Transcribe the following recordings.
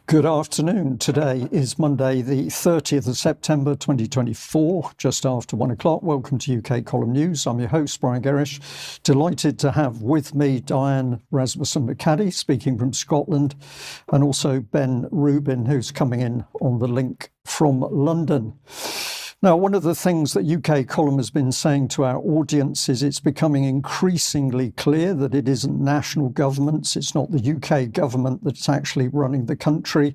Good afternoon. Today is Monday, the 30th of September 2024, just after 1 o'clock. Welcome to UK Column News. I'm your host, Brian Gerrish. Delighted to have with me Diane, Rasmussen, McAdie, speaking from Scotland, and also Ben Rubin, who's coming in on the link from London. Now, one of the things that UK Column has been saying to our audience is it's becoming increasingly clear that it isn't national governments, it's not the UK government that's actually running the country.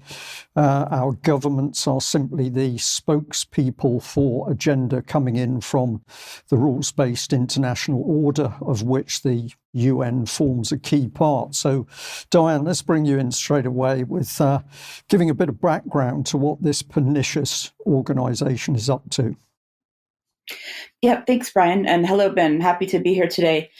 Our governments are simply the spokespeople for agenda coming in from the rules-based international order, of which the UN forms a key part. So, Diane, let's bring you in straight away with giving a bit of background to what this pernicious organisation is up to. Yeah, thanks, Brian. And hello, Ben. Happy to be here today.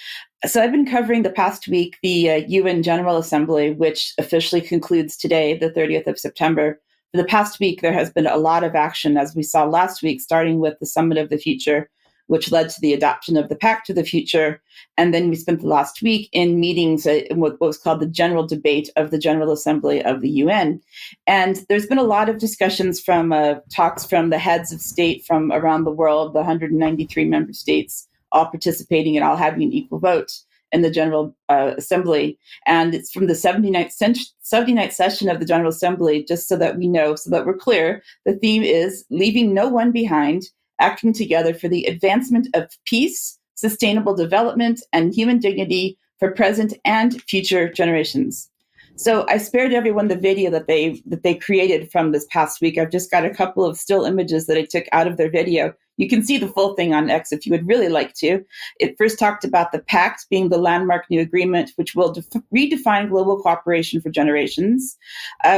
So I've been covering the past week the UN General Assembly, which officially concludes today, the 30th of September. For the past week, there has been a lot of action, as we saw last week, starting with the Summit of the Future, which led to the adoption of the Pact of the Future. And then we spent the last week in meetings in what was called the General Debate of the General Assembly of the UN. And there's been a lot of discussions from talks from the heads of state from around the world, the 193 member states, all participating and all having an equal vote in the General Assembly. And it's from the 79th session of the General Assembly, just so that we know, so that we're clear, the theme is leaving no one behind, acting together for the advancement of peace, sustainable development, and human dignity for present and future generations. So I spared everyone the video that they created from this past week. I've just got a couple of still images that I took out of their video. You can see the full thing on X if you would really like to. It first talked about the Pact being the landmark new agreement, which will redefine global cooperation for generations.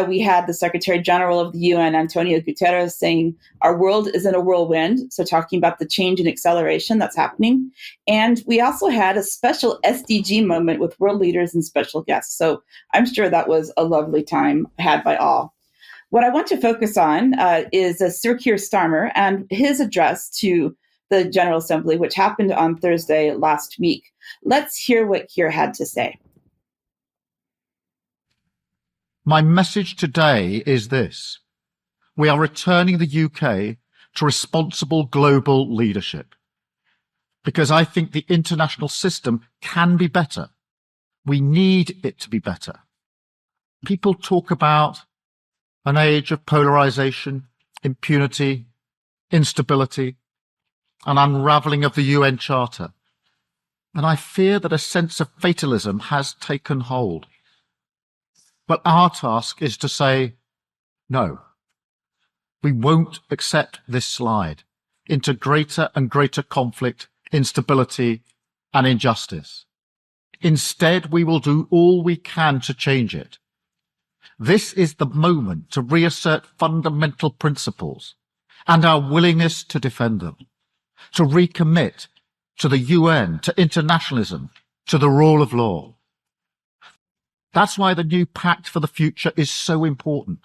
We had the Secretary General of the UN, Antonio Guterres, saying our world is in a whirlwind, so talking about the change and acceleration that's happening. And we also had a special SDG moment with world leaders and special guests. So I'm sure that was a lovely time had by all. What I want to focus on is Sir Keir Starmer and his address to the General Assembly, which happened on Thursday last week. Let's hear what Keir had to say. My message today is this. We are returning the UK to responsible global leadership because I think the international system can be better. We need it to be better. People talk about an age of polarization, impunity, instability, an unraveling of the UN Charter. And I fear that a sense of fatalism has taken hold. But our task is to say, no, we won't accept this slide into greater and greater conflict, instability, and injustice. Instead, we will do all we can to change it. This is the moment to reassert fundamental principles and our willingness to defend them, to recommit to the UN, to internationalism, to the rule of law. That's why the new Pact for the Future is so important.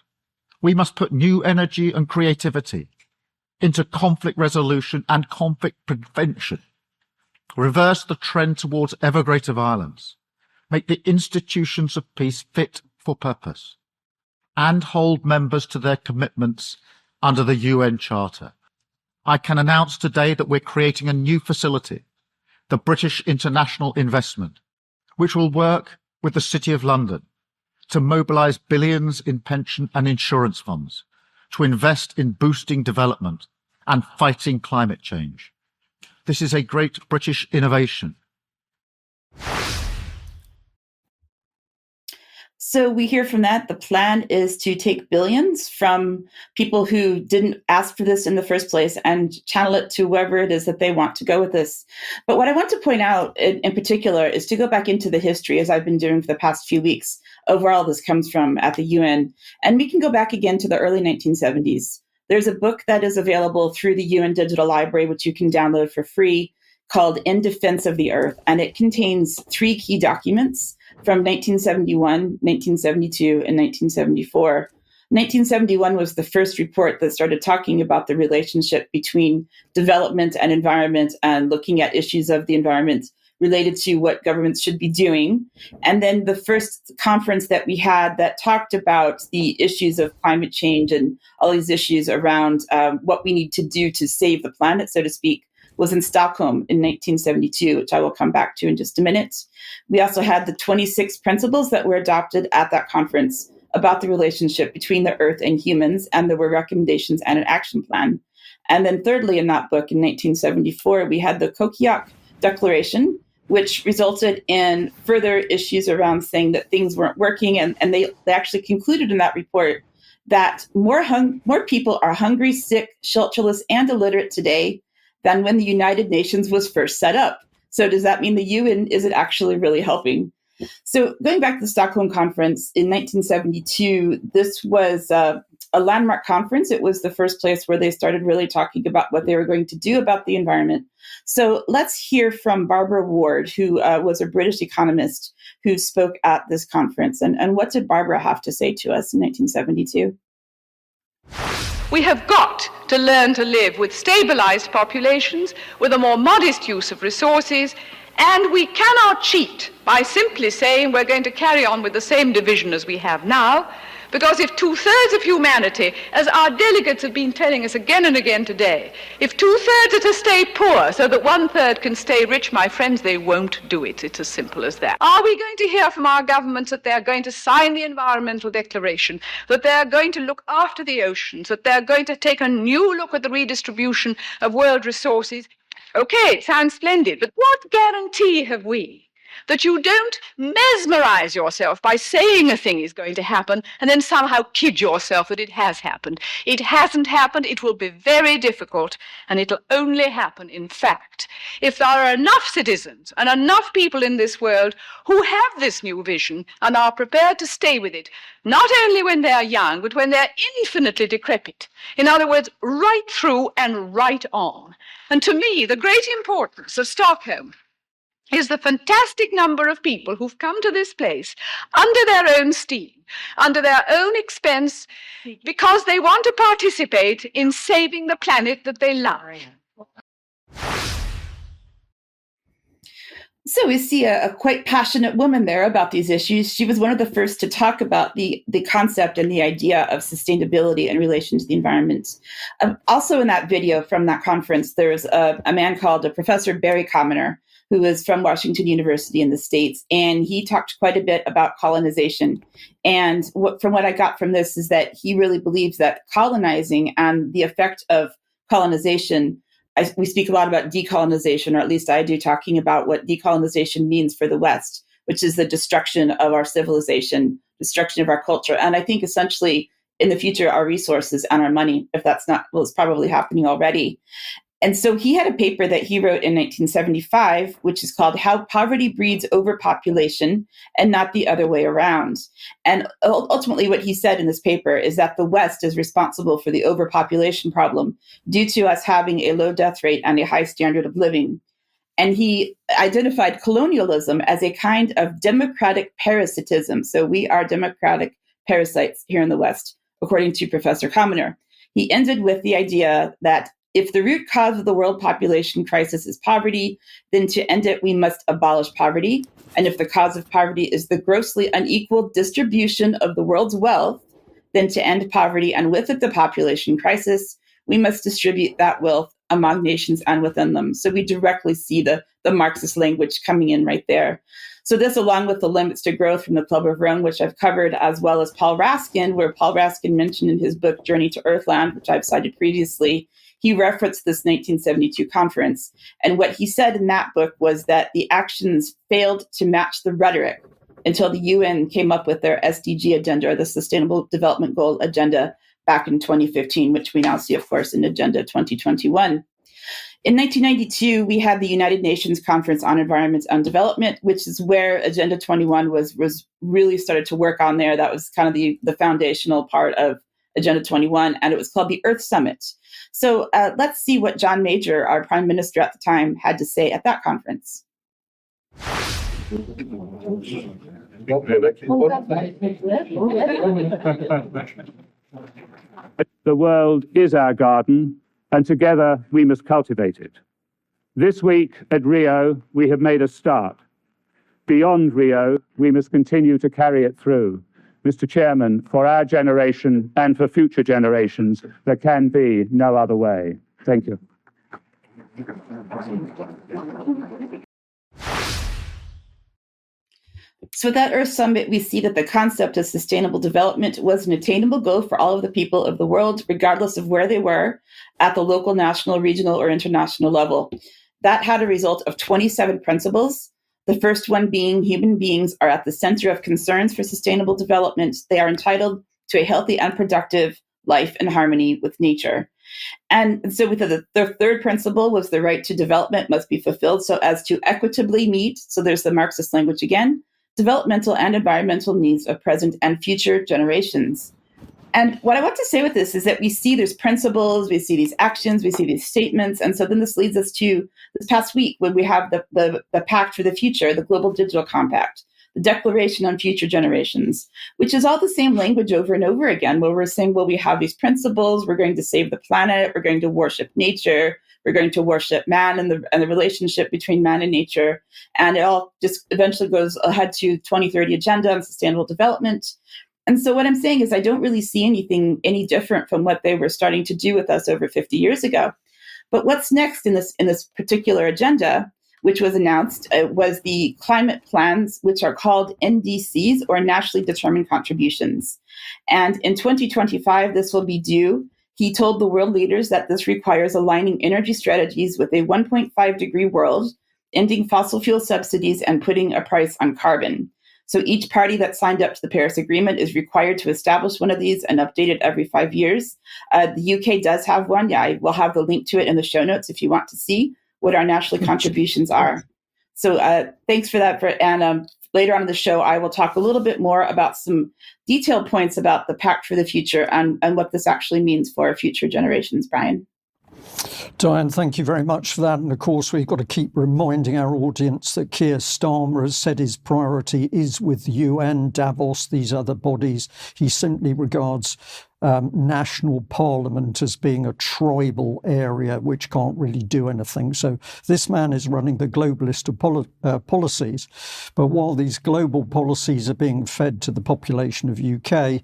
We must put new energy and creativity into conflict resolution and conflict prevention, reverse the trend towards ever greater violence, make the institutions of peace fit for purpose, and hold members to their commitments under the UN Charter. I can announce today that we're creating a new facility, the British International Investment, which will work with the City of London to mobilise billions in pension and insurance funds to invest in boosting development and fighting climate change. This is a great British innovation. So we hear from that the plan is to take billions from people who didn't ask for this in the first place and channel it to wherever it is that they want to go with this. But what I want to point out in particular is to go back into the history, as I've been doing for the past few weeks, of where all this comes from at the UN. And we can go back again to the early 1970s. There's a book that is available through the UN Digital Library, which you can download for free, called In Defense of the Earth. And it contains 3 key documents from 1971, 1972, and 1974. 1971 was the first report that started talking about the relationship between development and environment and looking at issues of the environment related to what governments should be doing. And then the first conference that we had that talked about the issues of climate change and all these issues around what we need to do to save the planet, so to speak, was in Stockholm in 1972, which I will come back to in just a minute. We also had the 26 principles that were adopted at that conference about the relationship between the Earth and humans, and there were recommendations and an action plan. And then thirdly, in that book in 1974, we had the Kokiak Declaration, which resulted in further issues around saying that things weren't working. And they actually concluded in that report that more people are hungry, sick, shelterless, and illiterate today than when the United Nations was first set up. So does that mean the UN isn't actually really helping? So going back to the Stockholm Conference in 1972, this was a landmark conference. It was the first place where they started really talking about what they were going to do about the environment. So let's hear from Barbara Ward, who was a British economist who spoke at this conference. And what did Barbara have to say to us in 1972? We have got to learn to live with stabilized populations, with a more modest use of resources, and we cannot cheat by simply saying we're going to carry on with the same division as we have now, because if 2/3 of humanity, as our delegates have been telling us again and again today, if 2/3 are to stay poor so that 1/3 can stay rich, my friends, they won't do it. It's as simple as that. Are we going to hear from our governments that they're going to sign the Environmental Declaration, that they're going to look after the oceans, that they're going to take a new look at the redistribution of world resources? Okay, it sounds splendid, but what guarantee have we that you don't mesmerize yourself by saying a thing is going to happen and then somehow kid yourself that it has happened? It hasn't happened. It will be very difficult, and it'll only happen in fact if there are enough citizens and enough people in this world who have this new vision and are prepared to stay with it, not only when they're young, but when they're infinitely decrepit. In other words, right through and right on. And to me, the great importance of Stockholm is the fantastic number of people who've come to this place under their own steam, under their own expense, because they want to participate in saving the planet that they love. So we see a quite passionate woman there about these issues. She was one of the first to talk about the concept and the idea of sustainability in relation to the environment. Also in that video from that conference, there's a man called Professor Barry Commoner, who is from Washington University in the States, and he talked quite a bit about colonization. And from what I got from this is that he really believes that colonizing and the effect of colonization, we speak a lot about decolonization, or at least I do, talking about what decolonization means for the West, which is the destruction of our civilization, destruction of our culture. And I think essentially in the future, our resources and our money, if that's not, well, it's probably happening already. And so he had a paper that he wrote in 1975, which is called How Poverty Breeds Overpopulation and Not the Other Way Around. And ultimately what he said in this paper is that the West is responsible for the overpopulation problem due to us having a low death rate and a high standard of living. And he identified colonialism as a kind of democratic parasitism. So we are democratic parasites here in the West, according to Professor Commoner. He ended with the idea that if the root cause of the world population crisis is poverty, then to end it, we must abolish poverty. And if the cause of poverty is the grossly unequal distribution of the world's wealth, then to end poverty and with it the population crisis, we must distribute that wealth among nations and within them. So we directly see the Marxist language coming in right there. So this, along with the limits to growth from the Club of Rome, which I've covered, as well as Paul Raskin, where Paul Raskin mentioned in his book, Journey to Earthland, which I've cited previously, he referenced this 1972 conference. And what he said in that book was that the actions failed to match the rhetoric until the UN came up with their SDG agenda, or the Sustainable Development Goal agenda, back in 2015, which we now see, of course, in Agenda 2021. In 1992, we had the United Nations Conference on Environment and Development, which is where Agenda 21 was really started to work on there. That was kind of the foundational part of Agenda 21, and it was called the Earth Summit. So let's see what John Major, our prime minister at the time, had to say at that conference. The world is our garden, and together we must cultivate it. This week at Rio, we have made a start. Beyond Rio, we must continue to carry it through. Mr. Chairman, for our generation and for future generations, there can be no other way. Thank you. So at that Earth Summit, we see that the concept of sustainable development was an attainable goal for all of the people of the world, regardless of where they were at the local, national, regional, or international level. That had a result of 27 principles. The first one being human beings are at the center of concerns for sustainable development. They are entitled to a healthy and productive life in harmony with nature. And so with the third principle was the right to development must be fulfilled so as to equitably meet, so there's the Marxist language again, developmental and environmental needs of present and future generations. And what I want to say with this is that we see there's principles, we see these actions, we see these statements. And so then this leads us to this past week when we have the Pact for the Future, the Global Digital Compact, the Declaration on Future Generations, which is all the same language over and over again, where we're saying, well, we have these principles, we're going to save the planet, we're going to worship nature, we're going to worship man and the relationship between man and nature. And it all just eventually goes ahead to 2030 agenda on sustainable development. And so what I'm saying is I don't really see anything any different from what they were starting to do with us over 50 years ago. But what's next in this particular agenda, which was announced, was the climate plans, which are called NDCs, or nationally determined contributions. And in 2025, this will be due. He told the world leaders that this requires aligning energy strategies with a 1.5 degree world, ending fossil fuel subsidies, and putting a price on carbon. So each party that signed up to the Paris Agreement is required to establish one of these and update it every 5 years. The UK does have one. Yeah, I will have the link to it in the show notes if you want to see what our national contributions are. So thanks for that. And later on in the show, I will talk a little bit more about some detailed points about the Pact for the Future and what this actually means for future generations, Brian. Diane, thank you very much for that. And of course, we've got to keep reminding our audience that Keir Starmer has said his priority is with the UN, Davos, these other bodies. He simply regards national parliament as being a tribal area which can't really do anything. So this man is running the globalist of policies. But while these global policies are being fed to the population of UK,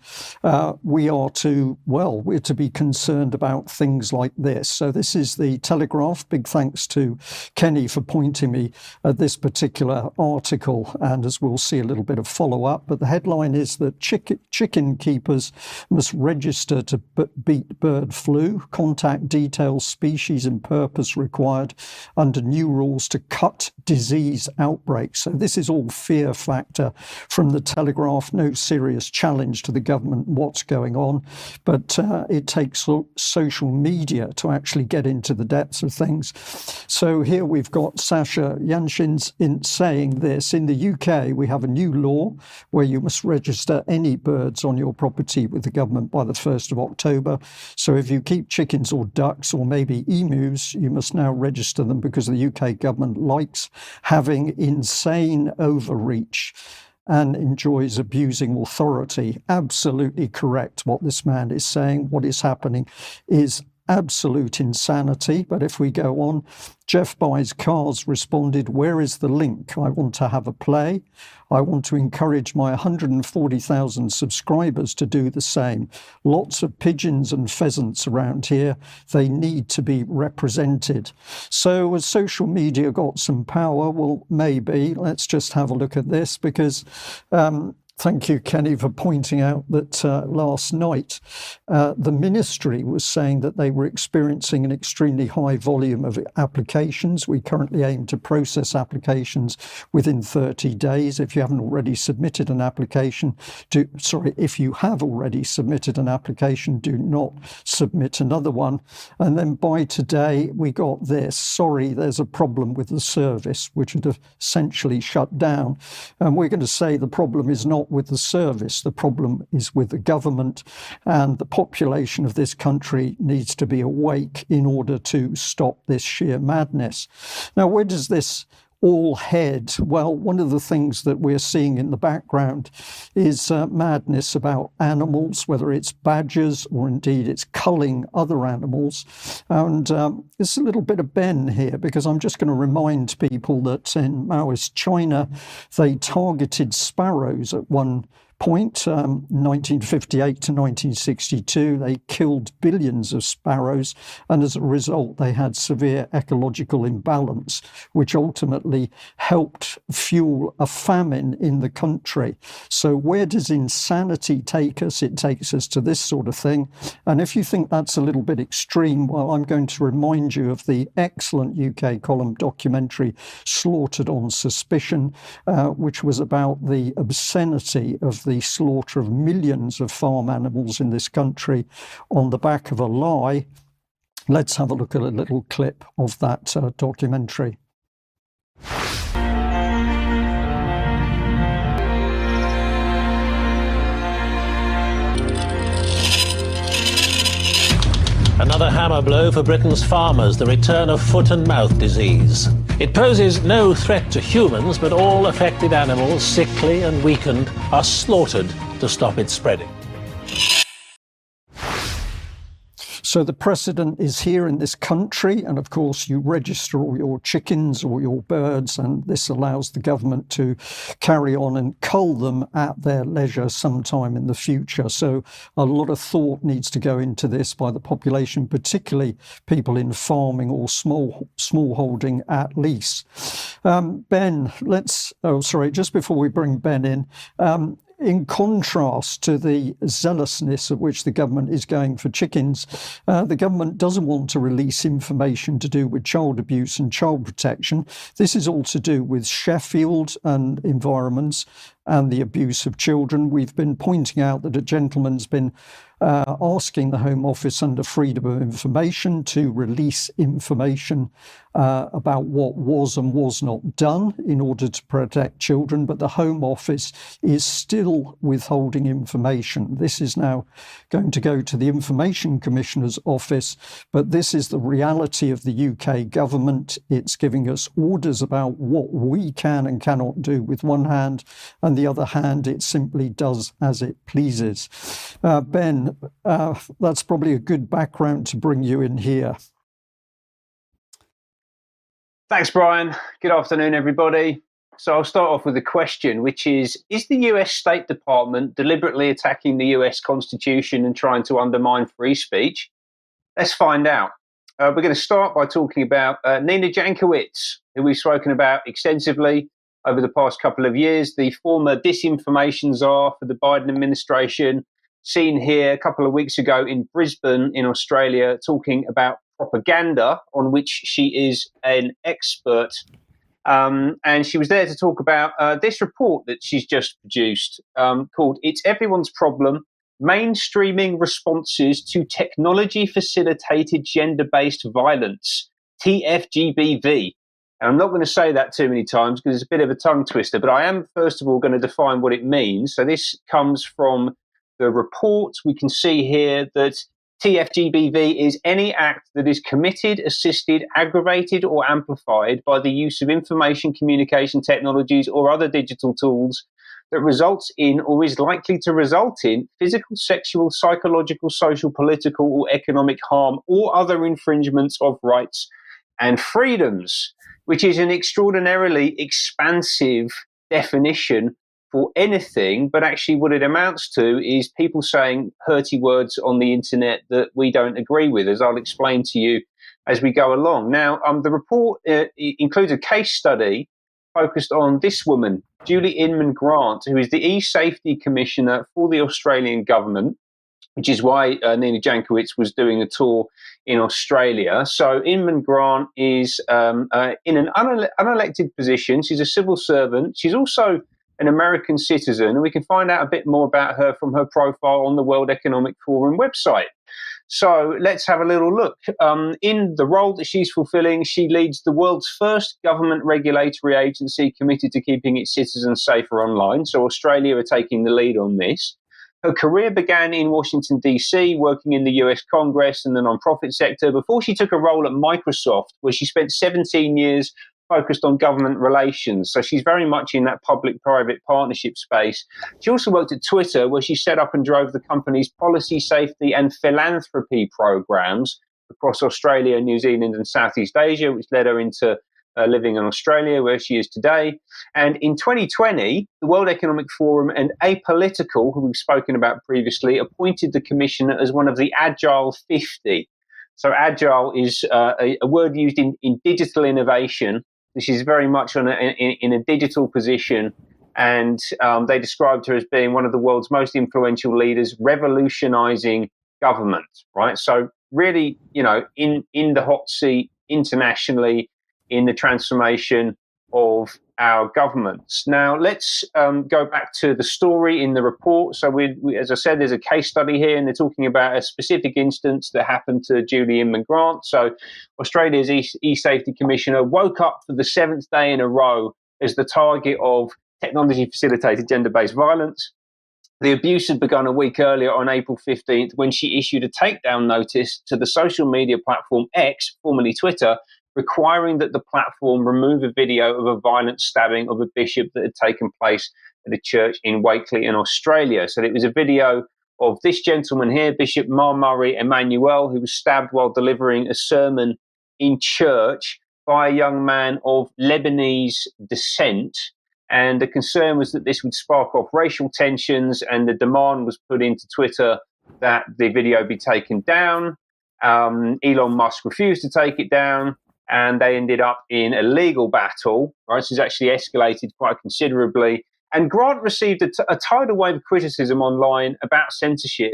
we're to be concerned about things like this. So this is the Telegraph. Big thanks to Kenny for pointing me at this particular article. And as we'll see a little bit of follow up, but the headline is that chicken keepers must register to beat bird flu, contact details, species and purpose required under new rules to cut disease outbreaks. So this is all fear factor from the Telegraph, no serious challenge to the government what's going on, but it takes social media to actually get into the depths of things. So here we've got Sasha Yanshins in saying this. In the UK, we have a new law where you must register any birds on your property with the government by the 1st of October. So if you keep chickens or ducks or maybe emus, you must now register them because the UK government likes having insane overreach and enjoys abusing authority. Absolutely correct what this man is saying. What is happening is absolute insanity. But if we go on, Jeff Buys Cars responded, where is the link? I want to have a play. I want to encourage my 140,000 subscribers to do the same. Lots of pigeons and pheasants around here. They need to be represented. So has social media got some power? Well, maybe. Let's just have a look at this because thank you, Kenny, for pointing out that last night the ministry was saying that they were experiencing an extremely high volume of applications. We currently aim to process applications within 30 days. If you haven't already submitted an application, if you have already submitted an application, do not submit another one. And then by today, we got this. Sorry, there's a problem with the service, which had essentially shut down. And we're going to say the problem is not with the service. The problem is with the government, and the population of this country needs to be awake in order to stop this sheer madness. Now, where does this all head? Well, one of the things that we're seeing in the background is madness about animals, whether it's badgers or indeed it's culling other animals. And it's a little bit of Ben here, because I'm just going to remind people that in Maoist China, they targeted sparrows at one point, 1958 to 1962, they killed billions of sparrows, and as a result they had severe ecological imbalance, which ultimately helped fuel a famine in the country. So where does insanity take us? It takes us to this sort of thing. And if you think that's a little bit extreme, well, I'm going to remind you of the excellent UK column documentary Slaughtered on Suspicion, which was about the obscenity of the slaughter of millions of farm animals in this country on the back of a lie. Let's have a look at a little clip of that documentary. Another hammer blow for Britain's farmers, the return of foot and mouth disease. It poses no threat to humans, but all affected animals, sickly and weakened, are slaughtered to stop it spreading. So the precedent is here in this country, and of course you register all your chickens or your birds, and this allows the government to carry on and cull them at their leisure sometime in the future. So a lot of thought needs to go into this by the population, particularly people in farming or small holding at least. Ben, just before we bring Ben in contrast to the zealousness at which the government is going for chickens, the government doesn't want to release information to do with child abuse and child protection. This is all to do with Sheffield and environments and the abuse of children. We've been pointing out that a gentleman's been asking the Home Office under Freedom of Information to release information about what was and was not done in order to protect children, but the Home Office is still withholding information. This is now going to go to the Information Commissioner's Office, but this is the reality of the UK government. It's giving us orders about what we can and cannot do with one hand, and the other hand, it simply does as it pleases. Ben, that's probably a good background to bring you in here. Thanks, Brian. Good afternoon, everybody. So I'll start off with a question, which is the US State Department deliberately attacking the US Constitution and trying to undermine free speech? Let's find out. We're going to start by talking about Nina Jankowicz, who we've spoken about extensively over the past couple of years, the former disinformation czar for the Biden administration, seen here a couple of weeks ago in Brisbane in Australia, talking about propaganda, on which she is an expert. And she was there to talk about this report that she's just produced called It's Everyone's Problem, Mainstreaming Responses to Technology-Facilitated Gender-Based Violence, TFGBV. And I'm not going to say that too many times because it's a bit of a tongue twister, but I am first of all going to define what it means. So this comes from the report. We can see here that TFGBV is any act that is committed, assisted, aggravated, or amplified by the use of information communication technologies or other digital tools that results in or is likely to result in physical, sexual, psychological, social, political, or economic harm or other infringements of rights and freedoms, which is an extraordinarily expansive definition for anything, but actually what it amounts to is people saying hurty words on the internet that we don't agree with, as I'll explain to you as we go along. Now, the report includes a case study focused on this woman, Julie Inman Grant, who is the E-Safety Commissioner for the Australian government, which is why Nina Jankowicz was doing a tour in Australia. So Inman Grant is in an unelected position. She's a civil servant. She's also an American citizen, and we can find out a bit more about her from her profile on the World Economic Forum website. So let's have a little look. In the role that she's fulfilling, she leads the world's first government regulatory agency committed to keeping its citizens safer online. So Australia are taking the lead on this. Her career began in Washington, D.C., working in the US Congress and the nonprofit sector before she took a role at Microsoft, where she spent 17 years focused on government relations. So she's very much in that public-private partnership space. She also worked at Twitter, where she set up and drove the company's policy, safety and philanthropy programs across Australia, New Zealand and Southeast Asia, which led her into living in Australia, where she is today. And in 2020, the World Economic Forum and Apolitical, who we've spoken about previously, appointed the commissioner as one of the Agile 50. So agile is a word used in digital innovation. This is very much in a digital position. And they described her as being one of the world's most influential leaders, revolutionizing government, right? So really, in the hot seat internationally, in the transformation of our governments. Now, let's go back to the story in the report. So, we, as I said, there's a case study here, and they're talking about a specific instance that happened to Julie Inman-Grant. So, Australia's e-safety commissioner woke up for the 7th day in a row as the target of technology-facilitated gender-based violence. The abuse had begun a week earlier on April 15th when she issued a takedown notice to the social media platform X, formerly Twitter, requiring that the platform remove a video of a violent stabbing of a bishop that had taken place at a church in Wakeley in Australia. So it was a video of this gentleman here, Bishop Murray Emmanuel, who was stabbed while delivering a sermon in church by a young man of Lebanese descent. And the concern was that this would spark off racial tensions, and the demand was put into Twitter that the video be taken down. Elon Musk refused to take it down, and they ended up in a legal battle, right? This has actually escalated quite considerably. And Grant received a tidal wave of criticism online about censorship,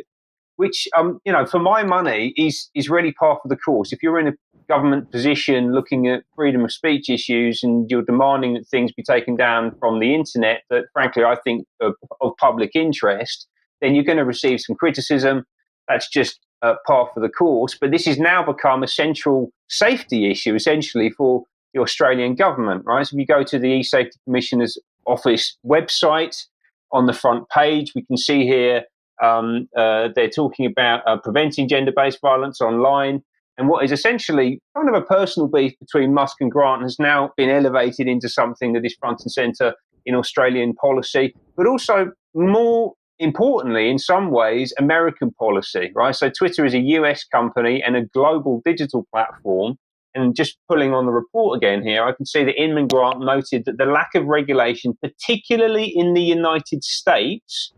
which, for my money, is really par for the course. If you're in a government position looking at freedom of speech issues and you're demanding that things be taken down from the internet that, frankly, I think of public interest, then you're going to receive some criticism. That's just par for the course. But this has now become a central safety issue, essentially, for the Australian government, right? So if you go to the E-Safety Commissioner's Office website, on the front page, we can see here they're talking about preventing gender-based violence online. And what is essentially kind of a personal beef between Musk and Grant has now been elevated into something that is front and centre in Australian policy, but also more importantly, in some ways, American policy, right? So Twitter is a US company and a global digital platform. And just pulling on the report again here, I can see that Inman-Grant noted that the lack of regulation, particularly in the United States,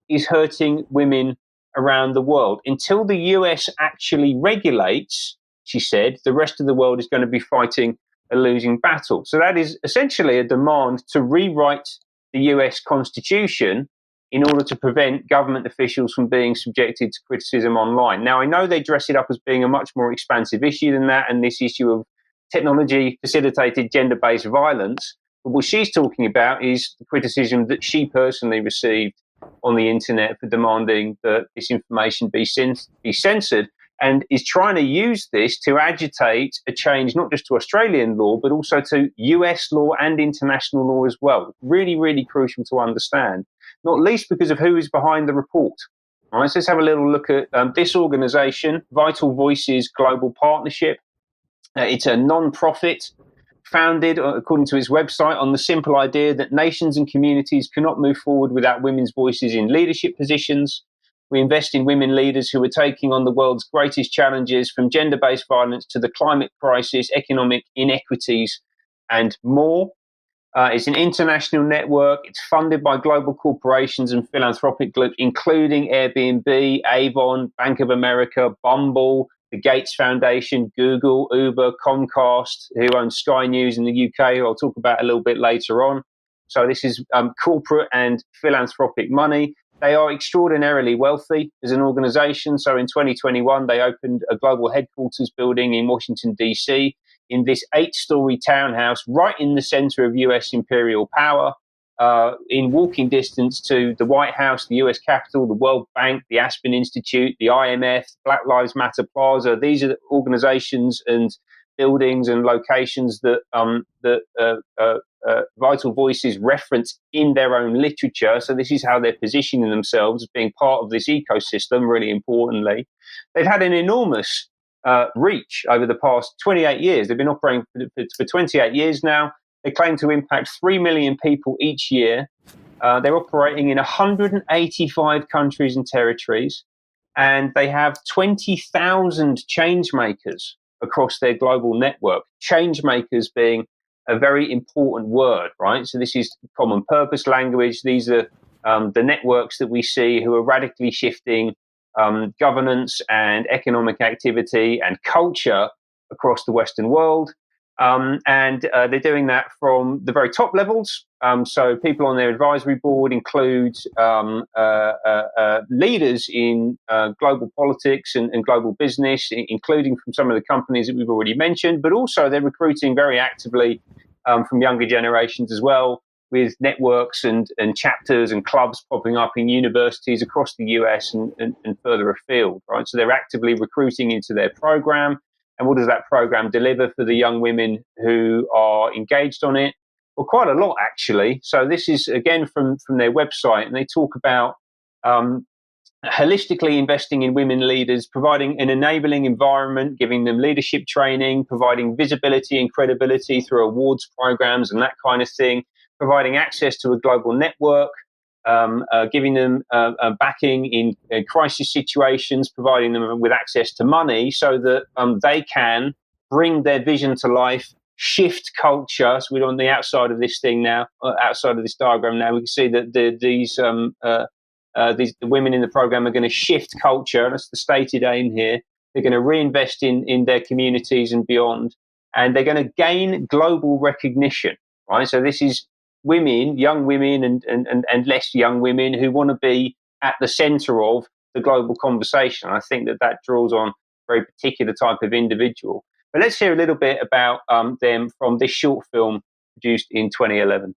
is hurting women around the world. Until the US actually regulates, she said, the rest of the world is going to be fighting a losing battle. So that is essentially a demand to rewrite the US Constitution in order to prevent government officials from being subjected to criticism online. Now, I know they dress it up as being a much more expansive issue than that, and this issue of technology-facilitated gender-based violence. But what she's talking about is the criticism that she personally received on the internet for demanding that this information be censored, and is trying to use this to agitate a change not just to Australian law, but also to US law and international law as well. Really, really crucial to understand, not least because of who is behind the report. All right, so let's have a little look at this organisation, Vital Voices Global Partnership. It's a non-profit founded, according to its website, on the simple idea that nations and communities cannot move forward without women's voices in leadership positions. We invest in women leaders who are taking on the world's greatest challenges, from gender-based violence to the climate crisis, economic inequities, and more. It's an international network. It's funded by global corporations and philanthropic groups, including Airbnb, Avon, Bank of America, Bumble, the Gates Foundation, Google, Uber, Comcast, who owns Sky News in the UK, who I'll talk about a little bit later on. So this is corporate and philanthropic money. They are extraordinarily wealthy as an organization. So in 2021, they opened a global headquarters building in Washington, D.C., in this 8-story townhouse right in the center of US imperial power, in walking distance to the White House, the US Capitol, the World Bank, the Aspen Institute, the IMF, Black Lives Matter Plaza. These are the organizations and buildings and locations that Vital Voices reference in their own literature. So this is how they're positioning themselves as being part of this ecosystem, really importantly. They've had an enormous reach over the past 28 years. They've been operating for 28 years now. They claim to impact 3 million people each year. They're operating in 185 countries and territories, and they have 20,000 change makers across their global network. Change makers being a very important word, right? So this is common purpose language. These are the networks that we see who are radically shifting governance and economic activity and culture across the Western world. And they're doing that from the very top levels. So people on their advisory board include leaders in global politics and global business, including from some of the companies that we've already mentioned, but also they're recruiting very actively from younger generations as well, with networks and chapters and clubs popping up in universities across the US and further afield, right? So they're actively recruiting into their program. And what does that program deliver for the young women who are engaged on it? Well, quite a lot, actually. So this is, again, from their website, and they talk about holistically investing in women leaders, providing an enabling environment, giving them leadership training, providing visibility and credibility through awards programs and that kind of thing, providing access to a global network, giving them backing in crisis situations, providing them with access to money so that they can bring their vision to life, shift culture. So we're on the outside of this thing now, outside of this diagram now. We can see that these women in the program are going to shift culture. That's the stated aim here. They're going to reinvest in their communities and beyond, and they're going to gain global recognition, right? So this is women, young women and less young women who want to be at the center of the global conversation. I think that draws on a very particular type of individual. But let's hear a little bit about them from this short film produced in 2011.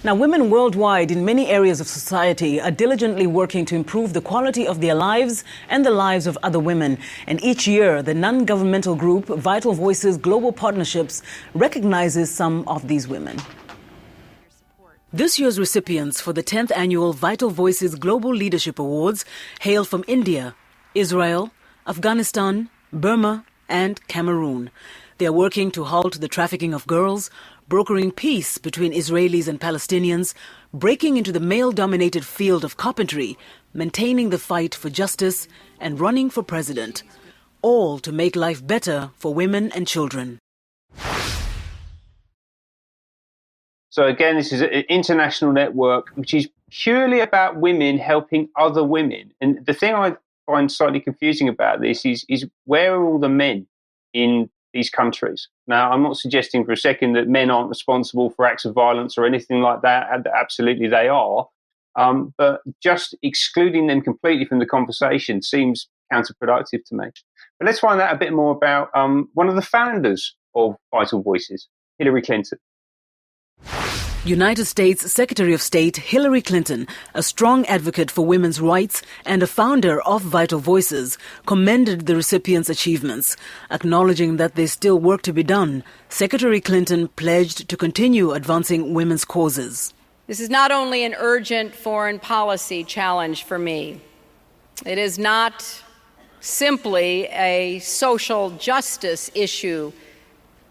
Now, women worldwide in many areas of society are diligently working to improve the quality of their lives and the lives of other women. And each year, the non-governmental group Vital Voices Global Partnerships recognizes some of these women. This year's recipients for the 10th annual Vital Voices Global Leadership Awards hail from India, Israel, Afghanistan, Burma, and Cameroon. They are working to halt the trafficking of girls, brokering peace between Israelis and Palestinians, breaking into the male-dominated field of carpentry, maintaining the fight for justice, and running for president. All to make life better for women and children. So again, this is an international network which is purely about women helping other women. And the thing I find slightly confusing about this is where are all the men in these countries? Now, I'm not suggesting for a second that men aren't responsible for acts of violence or anything like that. Absolutely they are. But just excluding them completely from the conversation seems counterproductive to me. But let's find out a bit more about one of the founders of Vital Voices, Hillary Clinton. United States Secretary of State Hillary Clinton, a strong advocate for women's rights and a founder of Vital Voices, commended the recipients' achievements. Acknowledging that there's still work to be done, Secretary Clinton pledged to continue advancing women's causes. This is not only an urgent foreign policy challenge for me. It is not simply a social justice issue,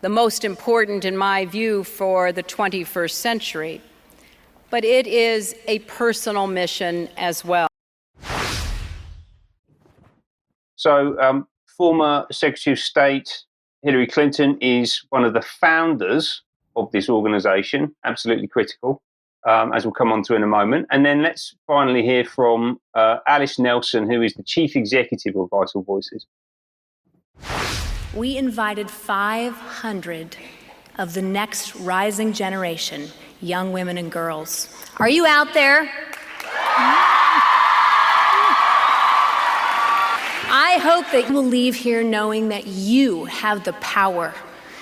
the most important, in my view, for the 21st century. But it is a personal mission as well. So, former Secretary of State Hillary Clinton is one of the founders of this organization, absolutely critical, as we'll come on to in a moment. And then let's finally hear from Alice Nelson, who is the Chief Executive of Vital Voices. We invited 500 of the next rising generation, young women and girls. Are you out there? I hope that you will leave here knowing that you have the power,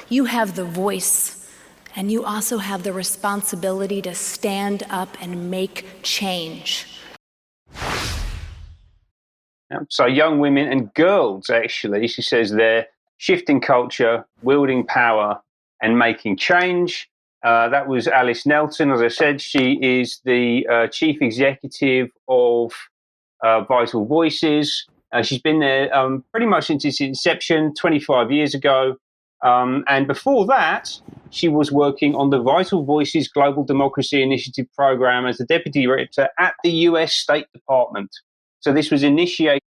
you have the voice, and you also have the responsibility to stand up and make change. So young women and girls, actually, she says they're shifting culture, wielding power, and making change. That was Alice Nelson. As I said, she is the chief executive of Vital Voices. She's been there pretty much since its inception 25 years ago. And before that, she was working on the Vital Voices Global Democracy Initiative program as the deputy director at the US State Department. So this was initiated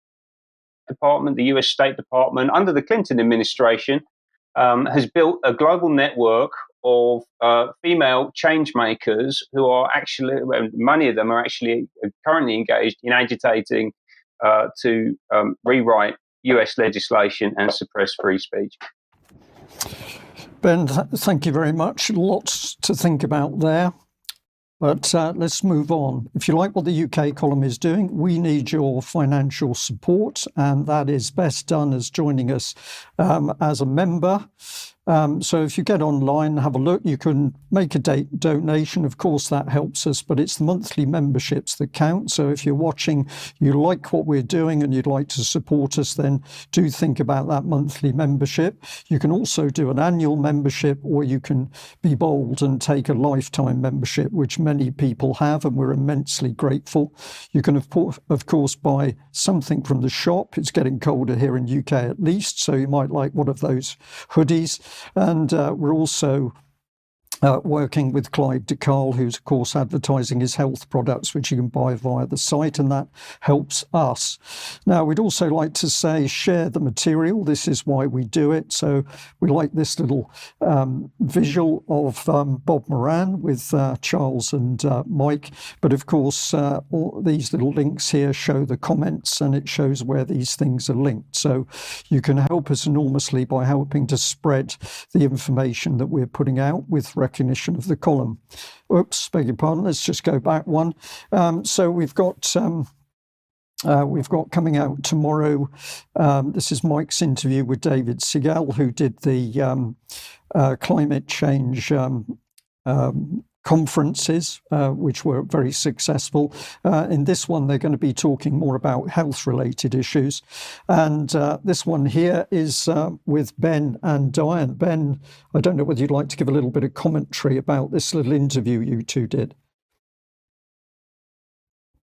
by the US State Department under the Clinton administration, has built a global network of female change makers who are actually, many of them are actually currently engaged in agitating to rewrite US legislation and suppress free speech. Ben, thank you very much. Lots to think about there. But let's move on. If you like what the UK column is doing, we need your financial support, and that is best done as joining us as a member. So if you get online, have a look, you can make a donation. Of course, that helps us, but it's the monthly memberships that count. So if you're watching, you like what we're doing and you'd like to support us, then do think about that monthly membership. You can also do an annual membership, or you can be bold and take a lifetime membership, which many people have, and we're immensely grateful. You can, of course, buy something from the shop. It's getting colder here in UK at least, so you might like one of those hoodies. And we're also working with Clyde DeCarl, who's, of course, advertising his health products, which you can buy via the site, and that helps us. Now, we'd also like to say, share the material. This is why we do it. So we like this little visual of Bob Moran with Charles and Mike. But, of course, all these little links here show the comments, and it shows where these things are linked. So you can help us enormously by helping to spread the information that we're putting out with recognition of the column. Oops, beg your pardon. Let's just go back one. So we've got coming out tomorrow. This is Mike's interview with David Segal, who did the climate change conferences, which were very successful. In this one, they're going to be talking more about health-related issues. And this one here is with Ben and Diane. Ben, I don't know whether you'd like to give a little bit of commentary about this little interview you two did.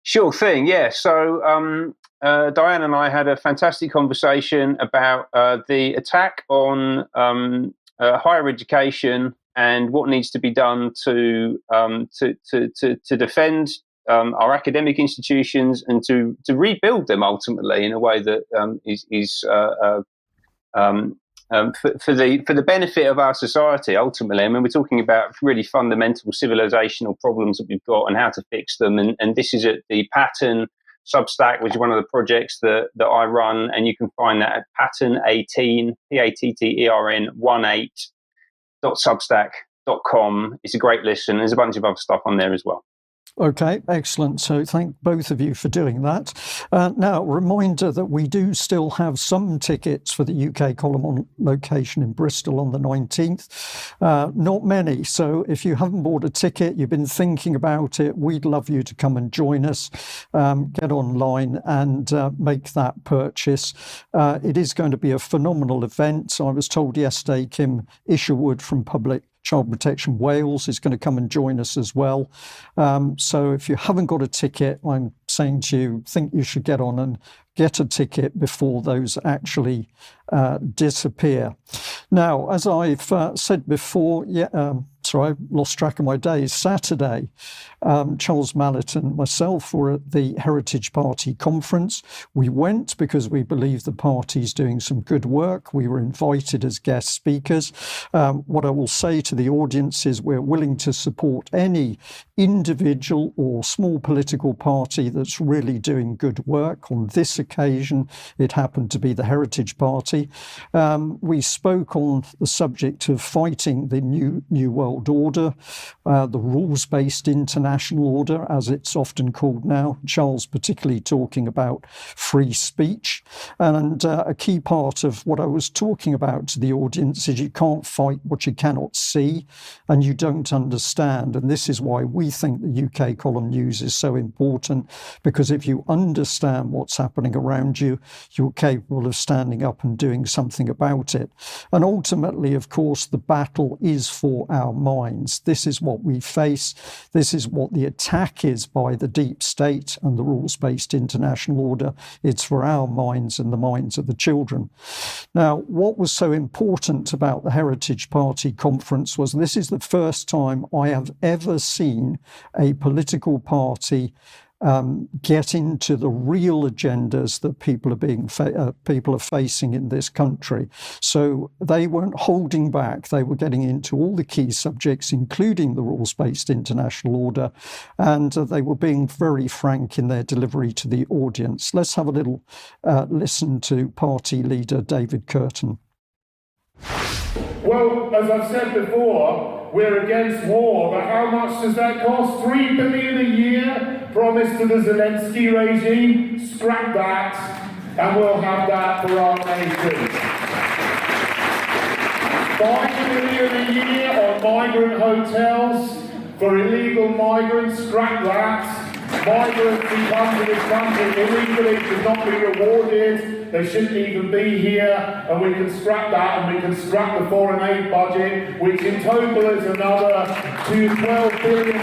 Sure thing, yeah. So Diane and I had a fantastic conversation about the attack on higher education and what needs to be done to defend our academic institutions and to rebuild them ultimately in a way that is for the benefit of our society. Ultimately, I mean, we're talking about really fundamental civilizational problems that we've got and how to fix them. And this is at the Pattern Substack, which is one of the projects that I run, and you can find that at Pattern18, Pattern18.substack.com. It's a great listen. There's a bunch of other stuff on there as well. Okay, excellent. So thank both of you for doing that. Now, reminder that we do still have some tickets for the UK column on location in Bristol on the 19th. Not many. So if you haven't bought a ticket, you've been thinking about it, we'd love you to come and join us. Get online and make that purchase. It is going to be a phenomenal event. I was told yesterday Kim Isherwood from Public Child Protection Wales is going to come and join us as well. So if you haven't got a ticket, I'm saying to you, think you should get on and get a ticket before those actually disappear. Now, as I've said before, sorry, I lost track of my days. Saturday, Charles Mallett and myself were at the Heritage Party conference. We went because we believe the party's doing some good work. We were invited as guest speakers. What I will say to the audience is we're willing to support any individual or small political party that's really doing good work. On this occasion, it happened to be the Heritage Party. We spoke on the subject of fighting the New World Order, the rules-based international order, as it's often called now. Charles particularly talking about free speech. And a key part of what I was talking about to the audience is you can't fight what you cannot see and you don't understand. And this is why we think the UK column news is so important, because if you understand what's happening around you, you're capable of standing up and doing something about it. And ultimately, of course, the battle is for our minds. This is what we face. This is what the attack is by the deep state and the rules-based international order. It's for our minds and the minds of the children. Now, what was so important about the Heritage Party conference was this is the first time I have ever seen a political party get into the real agendas that people are facing in this country. So they weren't holding back. They were getting into all the key subjects, including the rules-based international order, and they were being very frank in their delivery to the audience. Let's have a little listen to party leader David Curtin. Well, as I've said before, we're against war, but how much does that cost? $3 billion a year promised to the Zelensky regime? Scrap that, and we'll have that for our nation. $5 billion a year on migrant hotels for illegal migrants? Scrap that. Migrants who come to this country illegally should not be rewarded. They shouldn't even be here, and we can scrap that, and we can scrap the foreign aid budget, which in total is another £12 billion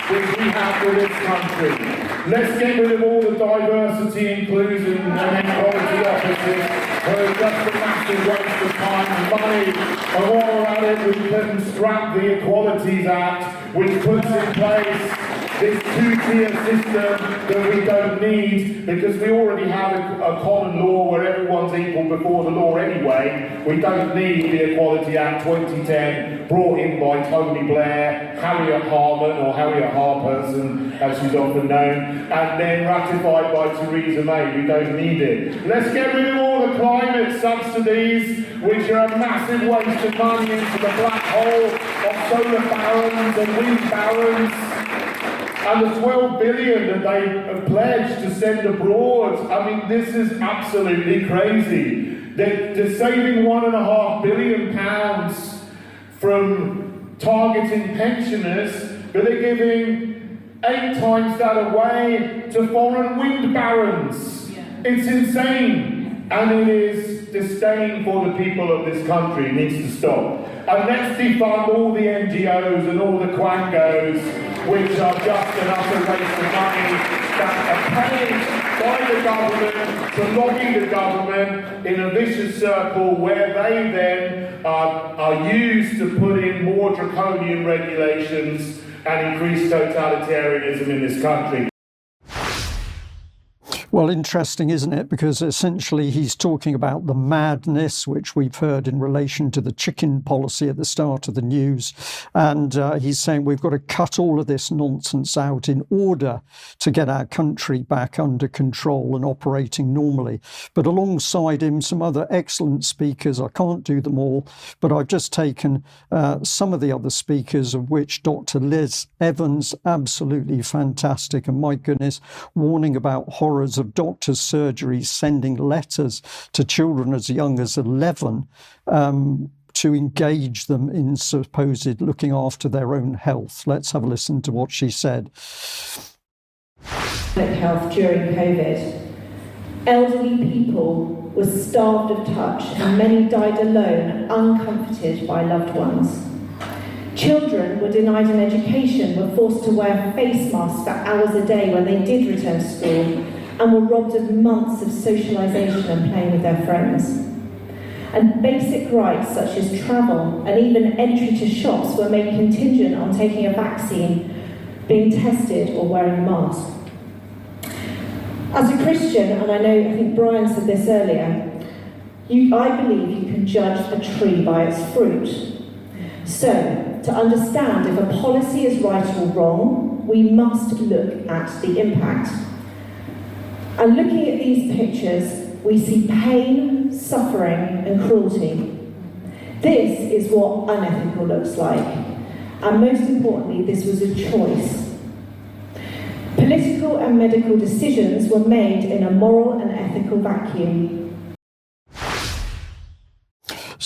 which we have for this country. Let's get rid of all the diversity, inclusion and equality offices. They're just a massive waste of time and money. And while we're at it, we can scrap the Equalities Act, which puts in place this two-tier system that we don't need, because we already have a common law where everyone's equal before the law anyway. We don't need the Equality Act 2010 brought in by Tony Blair, Harriet Harman, or Harriet Harperson, as she's often known, and then ratified by Theresa May. We don't need it. Let's get rid of all the climate subsidies, which are a massive waste of money into the black hole of solar barons and wind barons. And the $12 billion that they have pledged to send abroad, I mean, this is absolutely crazy. They're saving £1.5 billion from targeting pensioners, but they're giving 8 times that away to foreign wind barons. It's insane. And it is disdain for the people of this country. It needs to stop. And let's defund all the NGOs and all the quangos, which are just an utter waste of money, that are paid by the government to lobby the government in a vicious circle where they then are used to put in more draconian regulations and increase totalitarianism in this country. Well, interesting, isn't it? Because essentially he's talking about the madness which we've heard in relation to the chicken policy at the start of the news. And he's saying we've got to cut all of this nonsense out in order to get our country back under control and operating normally. But alongside him, some other excellent speakers. I can't do them all, but I've just taken some of the other speakers, of which Dr. Liz Evans, absolutely fantastic. And my goodness, warning about horrors of doctors' surgeries, sending letters to children as young as 11 to engage them in supposed looking after their own health. Let's have a listen to what she said. Health during COVID. Elderly people were starved of touch, and many died alone, uncomforted by loved ones. Children were denied an education, were forced to wear face masks for hours a day when they did return to school, and were robbed of months of socialisation and playing with their friends. And basic rights such as travel and even entry to shops were made contingent on taking a vaccine, being tested or wearing a mask. As a Christian, and I think Brian said this earlier, I believe you can judge a tree by its fruit. So, to understand if a policy is right or wrong, we must look at the impact. And looking at these pictures, we see pain, suffering, and cruelty. This is what unethical looks like. And most importantly, this was a choice. Political and medical decisions were made in a moral and ethical vacuum.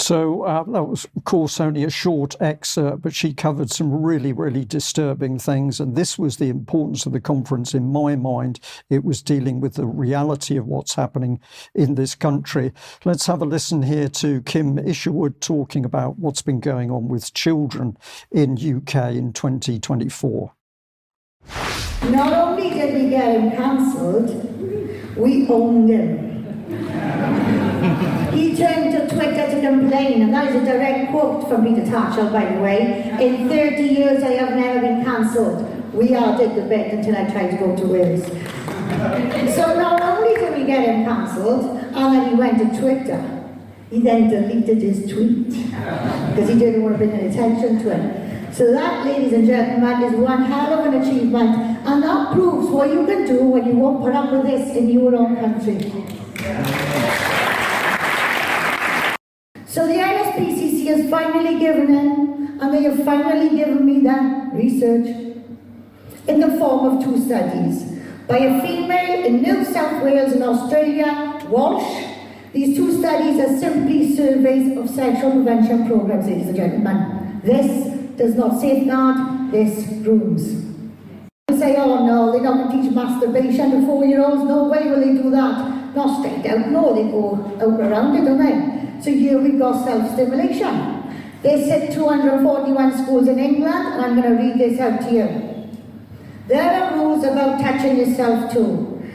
So that was, of course, only a short excerpt, but she covered some really, really disturbing things. And this was the importance of the conference in my mind. It was dealing with the reality of what's happening in this country. Let's have a listen here to Kim Isherwood talking about what's been going on with children in UK in 2024. Not only did we get him cancelled, we owned him. He turned to Twitter to complain, and that is a direct quote from Peter Tatchell, by the way. In 30 years I have never been cancelled. We all did the bit until I tried to go to Wales. So not only did we get him cancelled, and then he went to Twitter, he then deleted his tweet, because he didn't want to bring any attention to it. So that, ladies and gentlemen, is one hell of an achievement, and that proves what you can do when you won't put up with this in your own country. So the NSPCC has finally given in, and they have finally given me that research in the form of 2 studies by a female in New South Wales in Australia, Walsh. These 2 studies are simply surveys of sexual prevention programs, ladies and gentlemen. This does not safeguard, this grooms. You say, oh no, they don't teach masturbation to 4-year-olds. No way will they do that. Not straight out, no, they go out around it, don't they? So here we've got self-stimulation. They said 241 schools in England, and I'm going to read this out to you. There are rules about touching yourself too.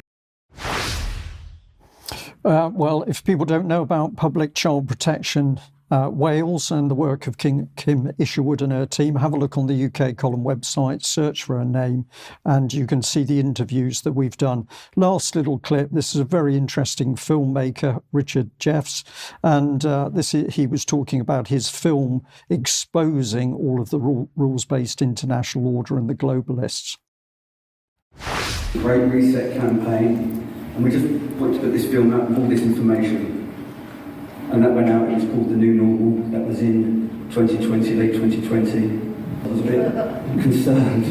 Well, if people don't know about Public Child Protection Wales and the work of Kim Isherwood and her team, have a look on the UK Column website, search for her name, and you can see the interviews that we've done. Last little clip, this is a very interesting filmmaker, Richard Jeffs, and he was talking about his film exposing all of the rules-based international order and the globalists. Great Reset campaign, and we just wanted to put this film out with all this information. And that went out, it was called The New Normal, that was in 2020, late 2020. I was a bit concerned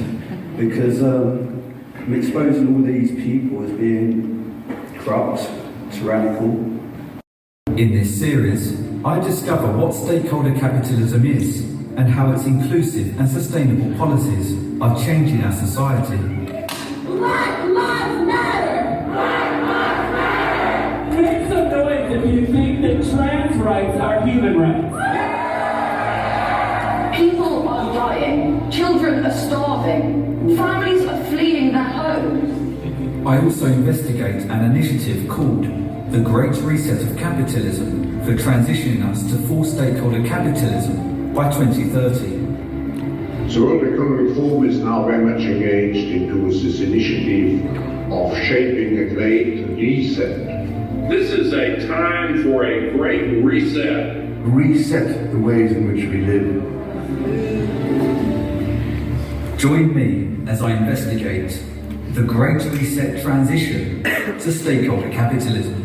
because I'm exposing all these people as being corrupt, tyrannical. In this series, I discover what stakeholder capitalism is and how its inclusive and sustainable policies are changing our society. Black Lives Matter! Black Lives Matter! Make some noise if you think that trans rights are human rights. People are dying. Children are starving. Families are fleeing their homes. I also investigate an initiative called the Great Reset of Capitalism for transitioning us to full stakeholder capitalism by 2030. The World Economic Forum is now very much engaged into this initiative of shaping a great reset. This is a time for a great reset. Reset the ways in which we live. Join me as I investigate the Great Reset transition to stakeholder capitalism.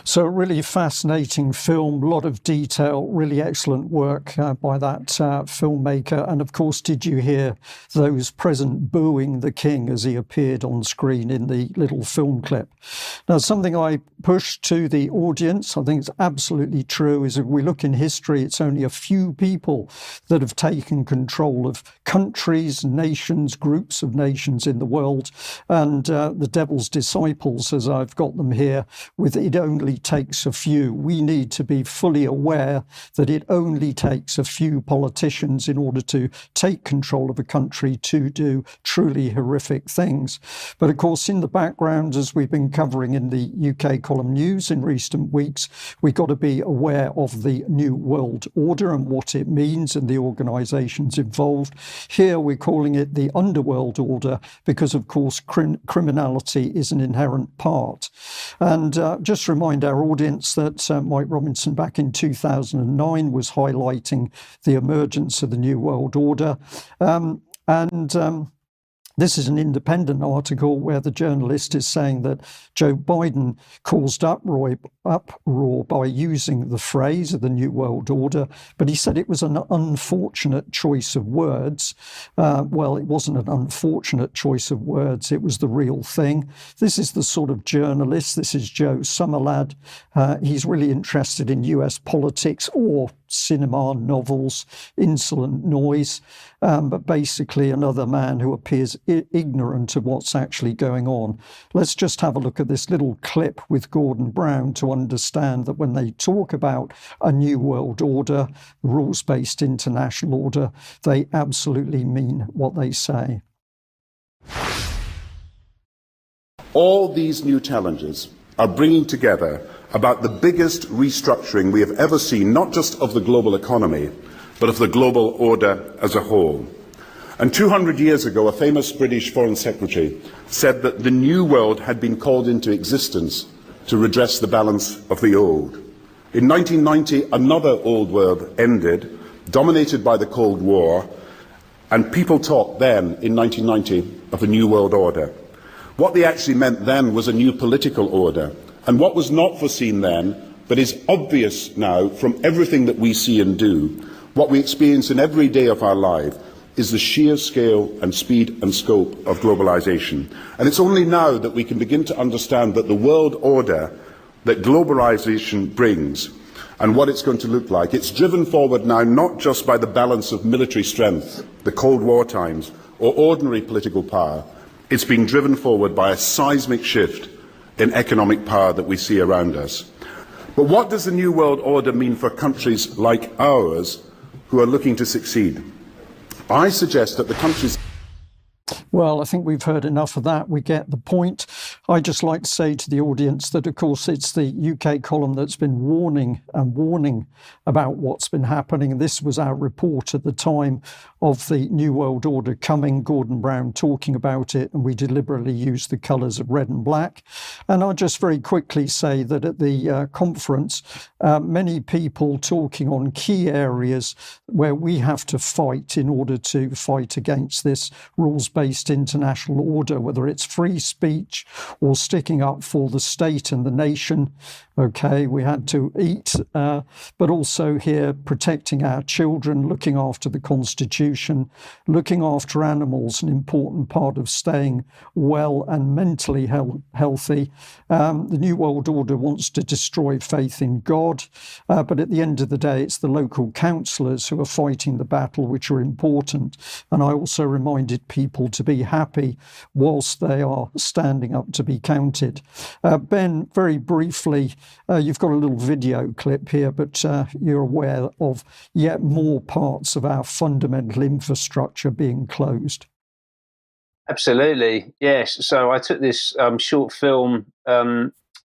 So a really fascinating film, a lot of detail, really excellent work by that filmmaker. And of course, did you hear those present booing the king as he appeared on screen in the little film clip? Now, something I pushed to the audience, I think it's absolutely true, is if we look in history, it's only a few people that have taken control of countries, nations, groups of nations in the world. And the devil's disciples, as I've got them here, with it only takes a few. We need to be fully aware that it only takes a few politicians in order to take control of a country to do truly horrific things. But of course, in the background, as we've been covering in the UK Column News in recent weeks, we've got to be aware of the New World Order and what it means and the organisations involved. Here we're calling it the Underworld Order because, of course, criminality is an inherent part. And just remind our audience that Mike Robinson back in 2009 was highlighting the emergence of the New World Order. This is an independent article where the journalist is saying that Joe Biden caused uproar by using the phrase of the New World Order, but he said it was an unfortunate choice of words. Well, it wasn't an unfortunate choice of words, it was the real thing. This is the sort of journalist, this is Joe Summerlad. He's really interested in US politics or cinema, novels, insolent noise, but basically another man who appears ignorant of what's actually going on. Let's just have a look at this little clip with Gordon Brown to understand that when they talk about a new world order, rules-based international order, they absolutely mean what they say. All these new challenges are bringing together about the biggest restructuring we have ever seen, not just of the global economy, but of the global order as a whole. And 200 years ago, a famous British Foreign Secretary said that the new world had been called into existence to redress the balance of the old. In 1990, another old world ended, dominated by the Cold War, and people talked then, in 1990, of a new world order. What they actually meant then was a new political order. And what was not foreseen then, but is obvious now from everything that we see and do, what we experience in every day of our life, is the sheer scale and speed and scope of globalization. And it's only now that we can begin to understand that the world order that globalization brings and what it's going to look like, it's driven forward now not just by the balance of military strength, the Cold War times, or ordinary political power. It's being driven forward by a seismic shift in economic power that we see around us. But what does the New World Order mean for countries like ours who are looking to succeed? I suggest that the countries... Well, I think we've heard enough of that. We get the point. I'd just like to say to the audience that, of course, it's the UK column that's been warning about what's been happening. This was our report at the time of the New World Order coming, Gordon Brown talking about it, and we deliberately used the colours of red and black. And I'll just very quickly say that at the conference, many people talking on key areas where we have to fight in order to fight against this rules-based international order, whether it's free speech or sticking up for the state and the nation. Okay, we had to eat, but also here protecting our children, looking after the Constitution, looking after animals, an important part of staying well and mentally healthy. The New World Order wants to destroy faith in God, but at the end of the day, it's the local councillors who are fighting the battle, which are important. And I also reminded people to be happy whilst they are standing up to be counted. Ben, very briefly, you've got a little video clip here, but you're aware of yet more parts of our fundamental infrastructure being closed. Absolutely, yes. So I took this short film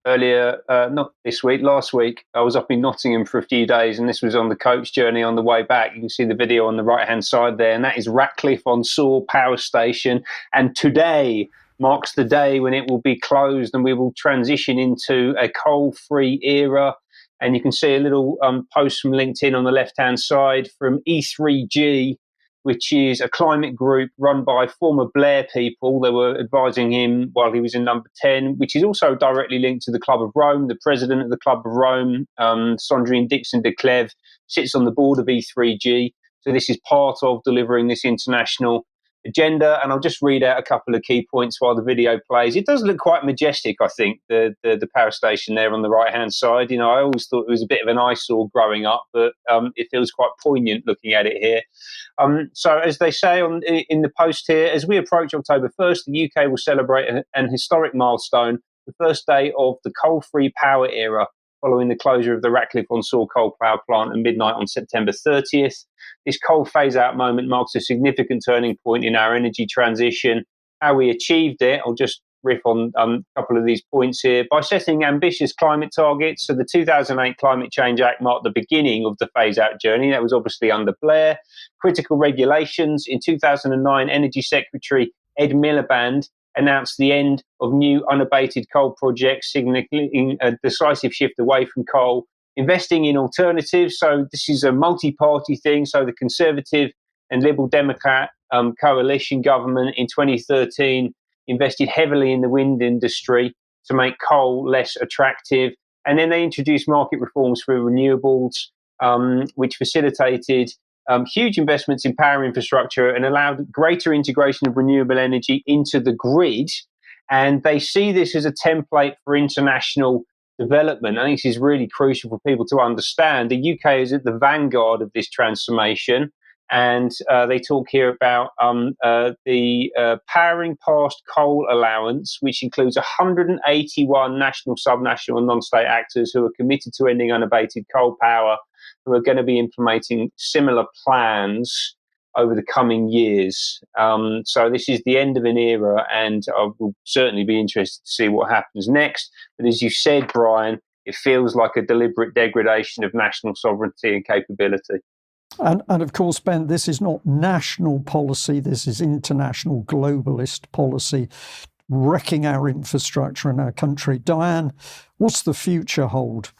earlier, not this week, last week. I was up in Nottingham for a few days, and this was on the coach journey on the way back. You can see the video on the right-hand side there, and that is Ratcliffe-on-Soar Power Station. And today marks the day when it will be closed and we will transition into a coal-free era. And you can see a little post from LinkedIn on the left-hand side from E3G, which is a climate group run by former Blair people. They were advising him while he was in number 10, which is also directly linked to the Club of Rome. The president of the Club of Rome, Sandrine Dixon de Clèves, sits on the board of E3G. So this is part of delivering this international agenda. And I'll just read out a couple of key points while the video plays. It does look quite majestic, I think, the power station there on the right-hand side. You know, I always thought it was a bit of an eyesore growing up, but it feels quite poignant looking at it here. So as they say in the post here, as we approach October 1st, the UK will celebrate an historic milestone, the first day of the coal-free power era, following the closure of the Ratcliffe-on-Soar coal power plant at midnight on September 30th. This coal phase-out moment marks a significant turning point in our energy transition. How we achieved it, I'll just riff on a couple of these points here. By setting ambitious climate targets, so the 2008 Climate Change Act marked the beginning of the phase-out journey. That was obviously under Blair. Critical regulations. In 2009, Energy Secretary Ed Miliband announced the end of new unabated coal projects, signaling a decisive shift away from coal. Investing in alternatives, so this is a multi-party thing, so the Conservative and Liberal Democrat coalition government in 2013 invested heavily in the wind industry to make coal less attractive. And then they introduced market reforms for renewables, which facilitated huge investments in power infrastructure and allowed greater integration of renewable energy into the grid. And they see this as a template for international development. I think this is really crucial for people to understand. The UK is at the vanguard of this transformation. And they talk here about the Powering Past Coal Allowance, which includes 181 national, subnational and non-state actors who are committed to ending unabated coal power, who are going to be implementing similar plans over the coming years. So this is the end of an era, and I will certainly be interested to see what happens next. But as you said, Brian, it feels like a deliberate degradation of national sovereignty and capability. And of course, Ben, this is not national policy. This is international globalist policy, wrecking our infrastructure in our country. Diane, what's the future hold?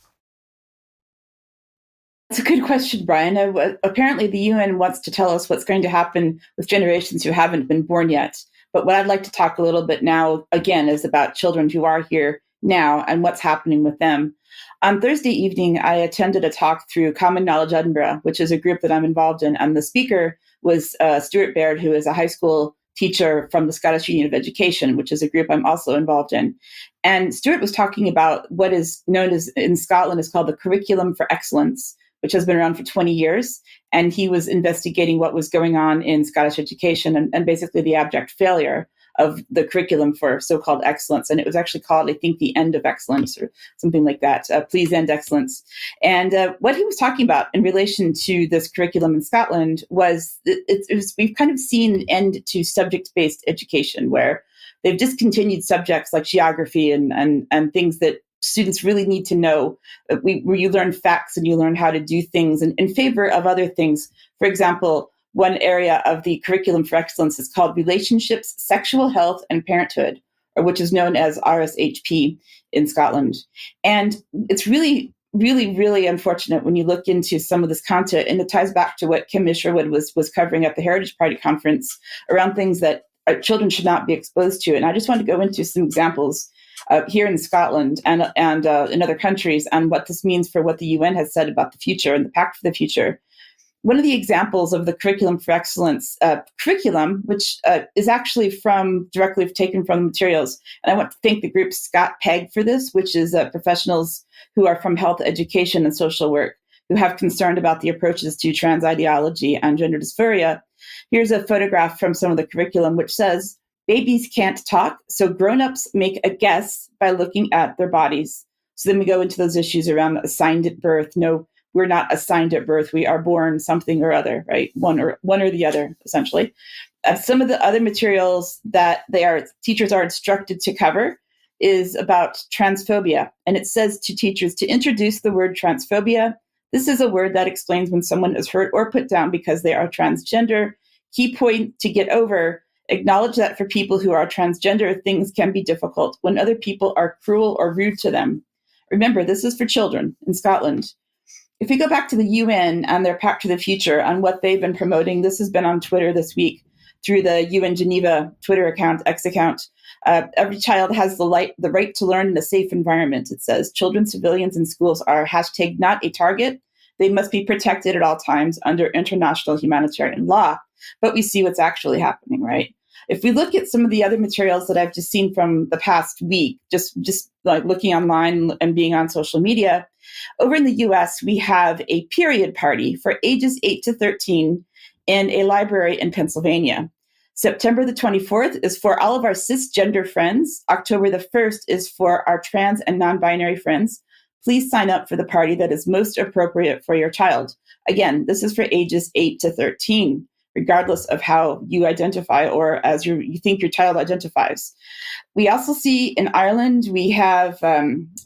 That's a good question, Brian. Apparently, the UN wants to tell us what's going to happen with generations who haven't been born yet. But what I'd like to talk a little bit now, again, is about children who are here now and what's happening with them. On Thursday evening, I attended a talk through Common Knowledge Edinburgh, which is a group that I'm involved in. And the speaker was Stuart Baird, who is a high school teacher from the Scottish Union of Education, which is a group I'm also involved in. And Stuart was talking about what is known as in Scotland is called the Curriculum for Excellence, which has been around for 20 years. And he was investigating what was going on in Scottish education and basically the abject failure of the curriculum for so-called excellence. And it was actually called, I think, the End of Excellence or something like that. Please End Excellence. And what he was talking about in relation to this curriculum in Scotland was, we've kind of seen an end to subject-based education where they've discontinued subjects like geography and things that students really need to know, where you learn facts and you learn how to do things in favor of other things. For example, one area of the Curriculum for Excellence is called Relationships, Sexual Health, and Parenthood, or which is known as RSHP in Scotland. And it's really, really, really unfortunate when you look into some of this content, and it ties back to what Kim Isherwood was covering at the Heritage Party conference around things that children should not be exposed to. And I just want to go into some examples here in Scotland and in other countries and what this means for what the UN has said about the future and the Pact for the Future. One of the examples of the Curriculum for Excellence curriculum, which is actually directly taken from the materials, and I want to thank the group Scott Peg for this, which is professionals who are from health education and social work who have concern about the approaches to trans ideology and gender dysphoria. Here's a photograph from some of the curriculum which says, babies can't talk, so grown-ups make a guess by looking at their bodies. So then we go into those issues around assigned at birth. No, we're not assigned at birth. We are born something or other, right? One or the other, essentially. Some of the other materials that teachers are instructed to cover is about transphobia. And it says to teachers to introduce the word transphobia. This is a word that explains when someone is hurt or put down because they are transgender. Key point to get over, acknowledge that for people who are transgender, things can be difficult when other people are cruel or rude to them. Remember, this is for children in Scotland. If we go back to the UN and their Pact for the Future and what they've been promoting, this has been on Twitter this week through the UN Geneva Twitter account, X account. Every child has the right to learn in a safe environment. It says children, civilians, and schools are # not a target. They must be protected at all times under international humanitarian law. But we see what's actually happening, right? If we look at some of the other materials that I've just seen from the past week, just like looking online and being on social media, over in the US, we have a period party for ages 8 to 13 in a library in Pennsylvania. September the 24th is for all of our cisgender friends. October the 1st is for our trans and non-binary friends. Please sign up for the party that is most appropriate for your child. Again, this is for ages 8 to 13. Regardless of how you identify or as you think your child identifies. We also see in Ireland, we have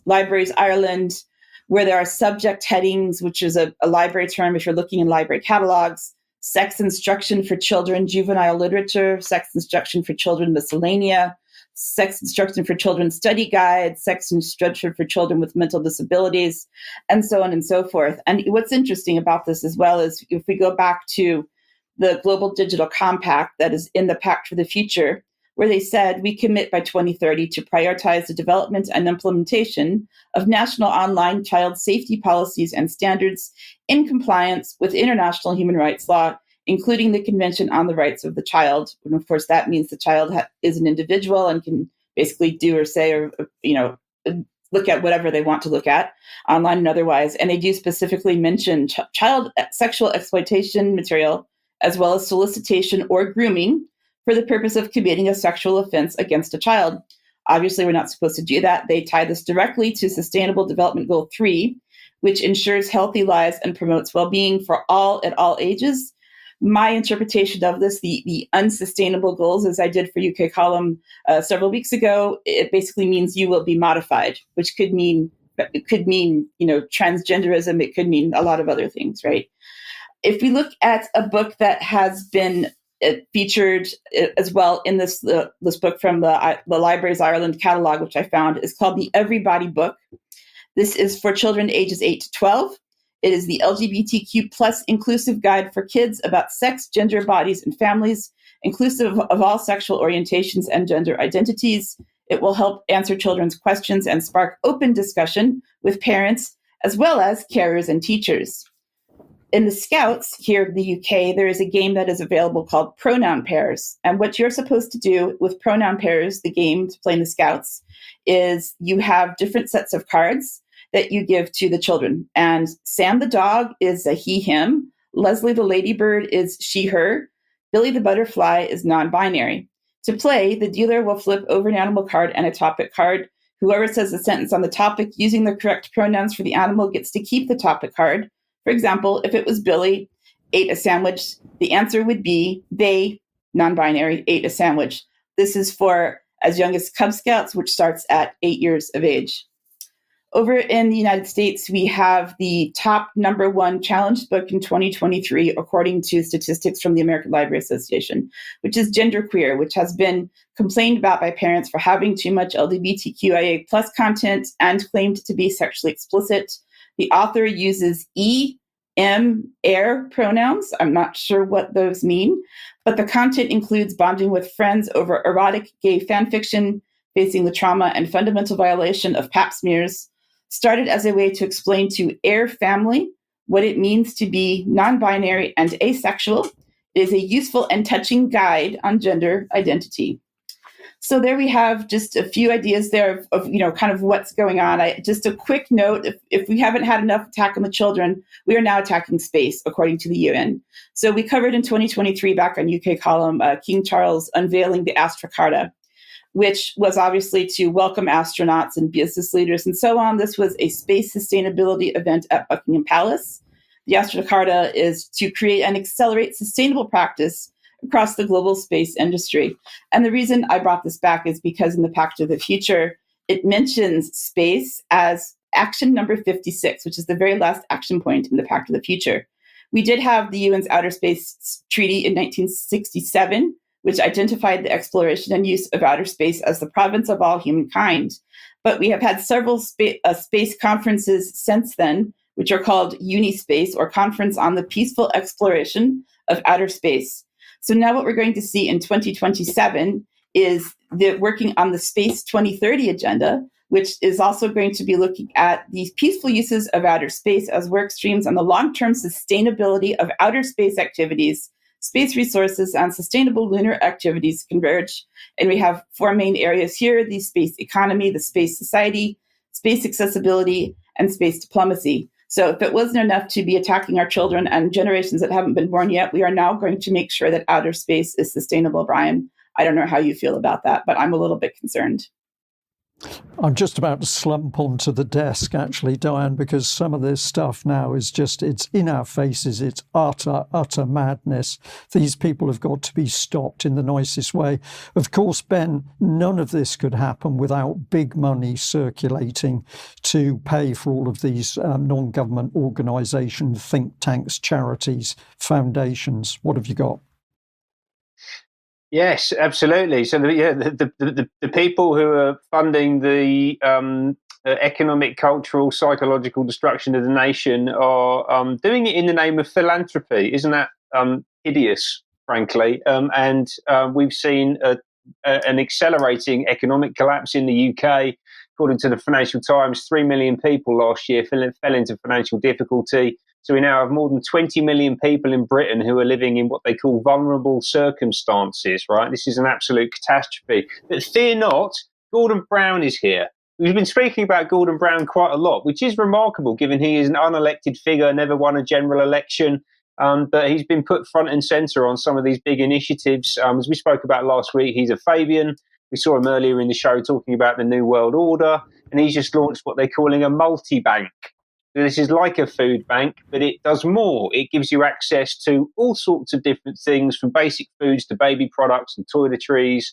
Libraries Ireland, where there are subject headings, which is a library term if you're looking in library catalogs, sex instruction for children, juvenile literature, sex instruction for children miscellanea, sex instruction for children study guides, sex instruction for children with mental disabilities, and so on and so forth. And what's interesting about this as well is if we go back to the Global Digital Compact that is in the Pact for the Future, where they said we commit by 2030 to prioritize the development and implementation of national online child safety policies and standards in compliance with international human rights law, including the Convention on the Rights of the Child. And of course, that means the child is an individual and can basically do or say or, look at whatever they want to look at, online and otherwise. And they do specifically mention child sexual exploitation material, as well as solicitation or grooming for the purpose of committing a sexual offense against a child. Obviously, we're not supposed to do that. They tie this directly to Sustainable Development Goal 3, which ensures healthy lives and promotes well-being for all at all ages. My interpretation of this, the unsustainable goals, as I did for UK Column several weeks ago, it basically means you will be modified, which could mean transgenderism. It could mean a lot of other things, right? If we look at a book that has been featured as well in this book from the Libraries Ireland catalog, which I found, is called the Everybody Book. This is for children ages 8 to 12. It is the LGBTQ plus inclusive guide for kids about sex, gender, bodies, and families, inclusive of all sexual orientations and gender identities. It will help answer children's questions and spark open discussion with parents, as well as carers and teachers. In the Scouts here in the UK, there is a game that is available called Pronoun Pairs. And what you're supposed to do with Pronoun Pairs, the game to play in the Scouts, is you have different sets of cards that you give to the children. And Sam the dog is a he, him. Leslie the ladybird is she, her. Billy the butterfly is non-binary. To play, the dealer will flip over an animal card and a topic card. Whoever says a sentence on the topic using the correct pronouns for the animal gets to keep the topic card. For example, if it was Billy ate a sandwich, the answer would be they, non-binary, ate a sandwich. This is for as young as Cub Scouts, which starts at 8 years of age. Over in the United States, we have the top #1 challenged book in 2023, according to statistics from the American Library Association, which is Genderqueer, which has been complained about by parents for having too much LGBTQIA plus content and claimed to be sexually explicit. The author uses air pronouns. I'm not sure what those mean, but the content includes bonding with friends over erotic gay fan fiction, facing the trauma and fundamental violation of pap smears. Started as a way to explain to Air family what it means to be non-binary and asexual. It is a useful and touching guide on gender identity. So there we have just a few ideas there of kind of what's going on. Just a quick note, if we haven't had enough attack on the children, we are now attacking space, according to the UN. So we covered in 2023 back on UK Column, King Charles unveiling the Astra Carta, which was obviously to welcome astronauts and business leaders and so on. This was a space sustainability event at Buckingham Palace. The Astra Carta is to create and accelerate sustainable practice across the global space industry. And the reason I brought this back is because in the Pact of the Future, it mentions space as action number 56, which is the very last action point in the Pact of the Future. We did have the UN's Outer Space Treaty in 1967, which identified the exploration and use of outer space as the province of all humankind. But we have had several space conferences since then, which are called Unispace, or Conference on the Peaceful Exploration of Outer Space. So now what we're going to see in 2027 is the working on the Space 2030 agenda, which is also going to be looking at these peaceful uses of outer space as work streams on the long-term sustainability of outer space activities, space resources, and sustainable lunar activities converge. And we have 4 main areas here: the space economy, the space society, space accessibility, and space diplomacy. So if it wasn't enough to be attacking our children and generations that haven't been born yet, we are now going to make sure that outer space is sustainable, Brian. I don't know how you feel about that, but I'm a little bit concerned. I'm just about to slump onto the desk, actually, Diane, because some of this stuff now is just, it's in our faces. It's utter madness. These people have got to be stopped in the nicest way. Of course, Ben, none of this could happen without big money circulating to pay for all of these non-government organisations, think tanks, charities, foundations. What have you got? Yes, absolutely. So the people who are funding the economic, cultural, psychological destruction of the nation are doing it in the name of philanthropy. Isn't that hideous, frankly. And we've seen an accelerating economic collapse in the UK. According to the Financial Times, 3 million people last year fell into financial difficulty. So we now have more than 20 million people in Britain who are living in what they call vulnerable circumstances, right? This is an absolute catastrophe. But fear not, Gordon Brown is here. We've been speaking about Gordon Brown quite a lot, which is remarkable given he is an unelected figure, never won a general election. But he's been put front and centre on some of these big initiatives. As we spoke about last week, he's a Fabian. We saw him earlier in the show talking about the New World Order, and he's just launched what they're calling a multi-bank. This is like a food bank, but it does more. It gives you access to all sorts of different things, from basic foods to baby products and toiletries.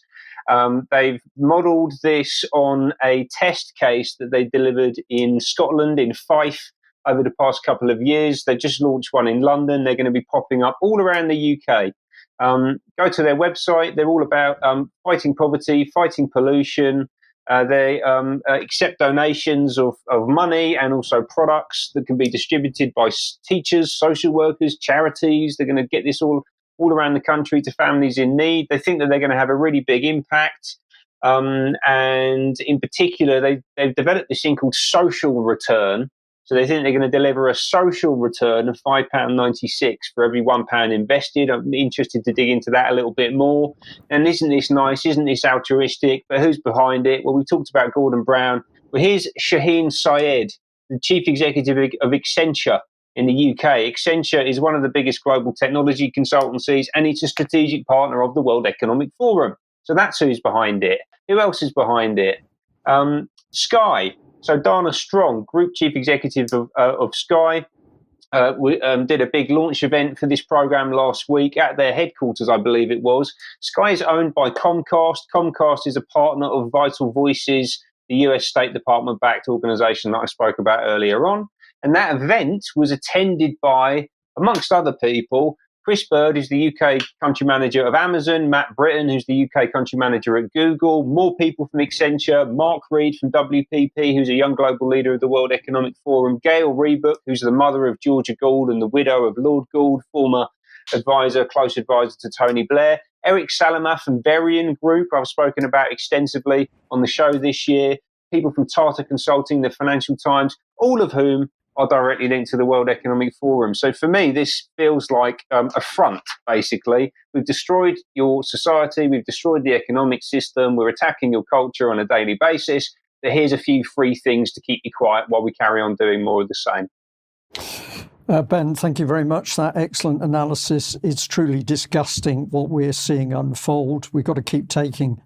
They've modelled this on a test case that they delivered in Scotland, in Fife, over the past couple of years. They've just launched one in London. They're going to be popping up all around the UK. Go to their website. They're all about fighting poverty, fighting pollution. They accept donations of money and also products that can be distributed by teachers, social workers, charities. They're going to get this all around the country to families in need. They think that they're going to have a really big impact. And in particular, they've developed this thing called social return. So they think they're going to deliver a social return of £5.96 for every £1 invested. I'm interested to dig into that a little bit more. And isn't this nice? Isn't this altruistic? But who's behind it? Well, we talked about Gordon Brown. Well, here's Shaheen Syed, the chief executive of Accenture in the UK. Accenture is one of the biggest global technology consultancies, and it's a strategic partner of the World Economic Forum. So that's who's behind it. Who else is behind it? Sky. So Dana Strong, Group Chief Executive of Sky, did a big launch event for this program last week at their headquarters, I believe it was. Sky is owned by Comcast. Comcast is a partner of Vital Voices, the US State Department-backed organization that I spoke about earlier on. And that event was attended by, amongst other people, Chris Bird, who's the UK country manager of Amazon, Matt Britton, who's the UK country manager at Google, more people from Accenture, Mark Reed from WPP, who's a young global leader of the World Economic Forum, Gail Reebok, who's the mother of Georgia Gould and the widow of Lord Gould, former advisor, close advisor to Tony Blair, Eric Salama from Verian Group, I've spoken about extensively on the show this year, people from Tata Consulting, the Financial Times, all of whom are directly linked to the World Economic Forum. So for me, this feels like a front, basically. We've destroyed your society, we've destroyed the economic system, we're attacking your culture on a daily basis, but here's a few free things to keep you quiet while we carry on doing more of the same. Ben, thank you very much. That excellent analysis. It's truly disgusting what we're seeing unfold. We've got to keep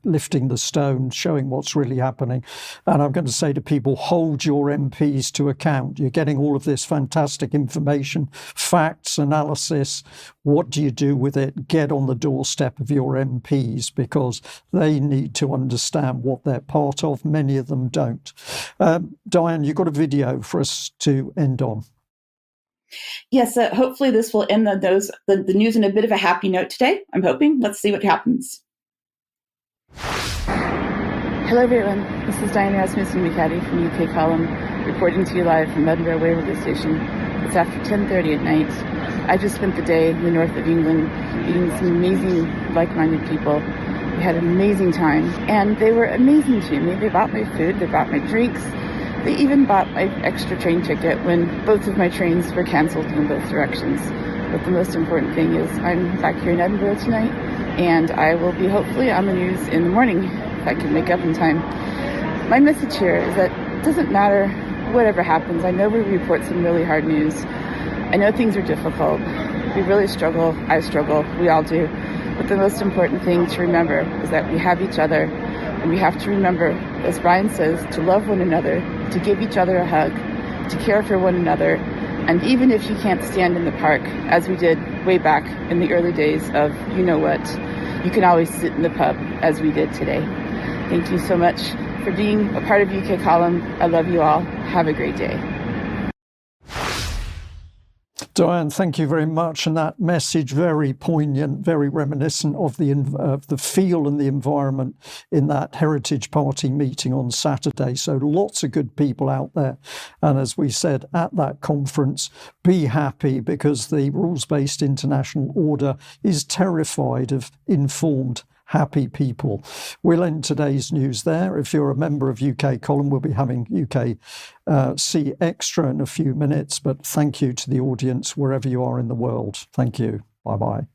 lifting the stone, showing what's really happening. And I'm going to say to people, hold your MPs to account. You're getting all of this fantastic information, facts, analysis. What do you do with it? Get on the doorstep of your MPs, because they need to understand what they're part of. Many of them don't. Diane, you've got a video for us to end on. Yes, hopefully this will end the news on a bit of a happy note today. I'm hoping. Let's see what happens. Hello, everyone. This is Diane Rasmussen, McAdie from UK Column, reporting to you live from Edinburgh Waverley Station. It's after 10:30 at night. I just spent the day in the north of England meeting some amazing, like-minded people. We had an amazing time, and they were amazing to me. They bought my food, they bought my drinks. They even bought my extra train ticket when both of my trains were cancelled in both directions. But the most important thing is I'm back here in Edinburgh tonight, and I will be hopefully on the news in the morning if I can wake up in time. My message here is that it doesn't matter whatever happens. I know we report some really hard news. I know things are difficult. We really struggle. I struggle. We all do. But the most important thing to remember is that we have each other. And we have to remember, as Brian says, to love one another, to give each other a hug, to care for one another. And even if you can't stand in the park, as we did way back in the early days of you-know-what, you can always sit in the pub, as we did today. Thank you so much for being a part of UK Column. I love you all. Have a great day. Diane, thank you very much. And that message, very poignant, very reminiscent of the feel and the environment in that Heritage Party meeting on Saturday. So lots of good people out there. And as we said at that conference, be happy, because the rules-based international order is terrified of informed, happy people. We'll end today's news there. If you're a member of UK Column, we'll be having UKC Extra in a few minutes. But thank you to the audience wherever you are in the world. Thank you. Bye-bye.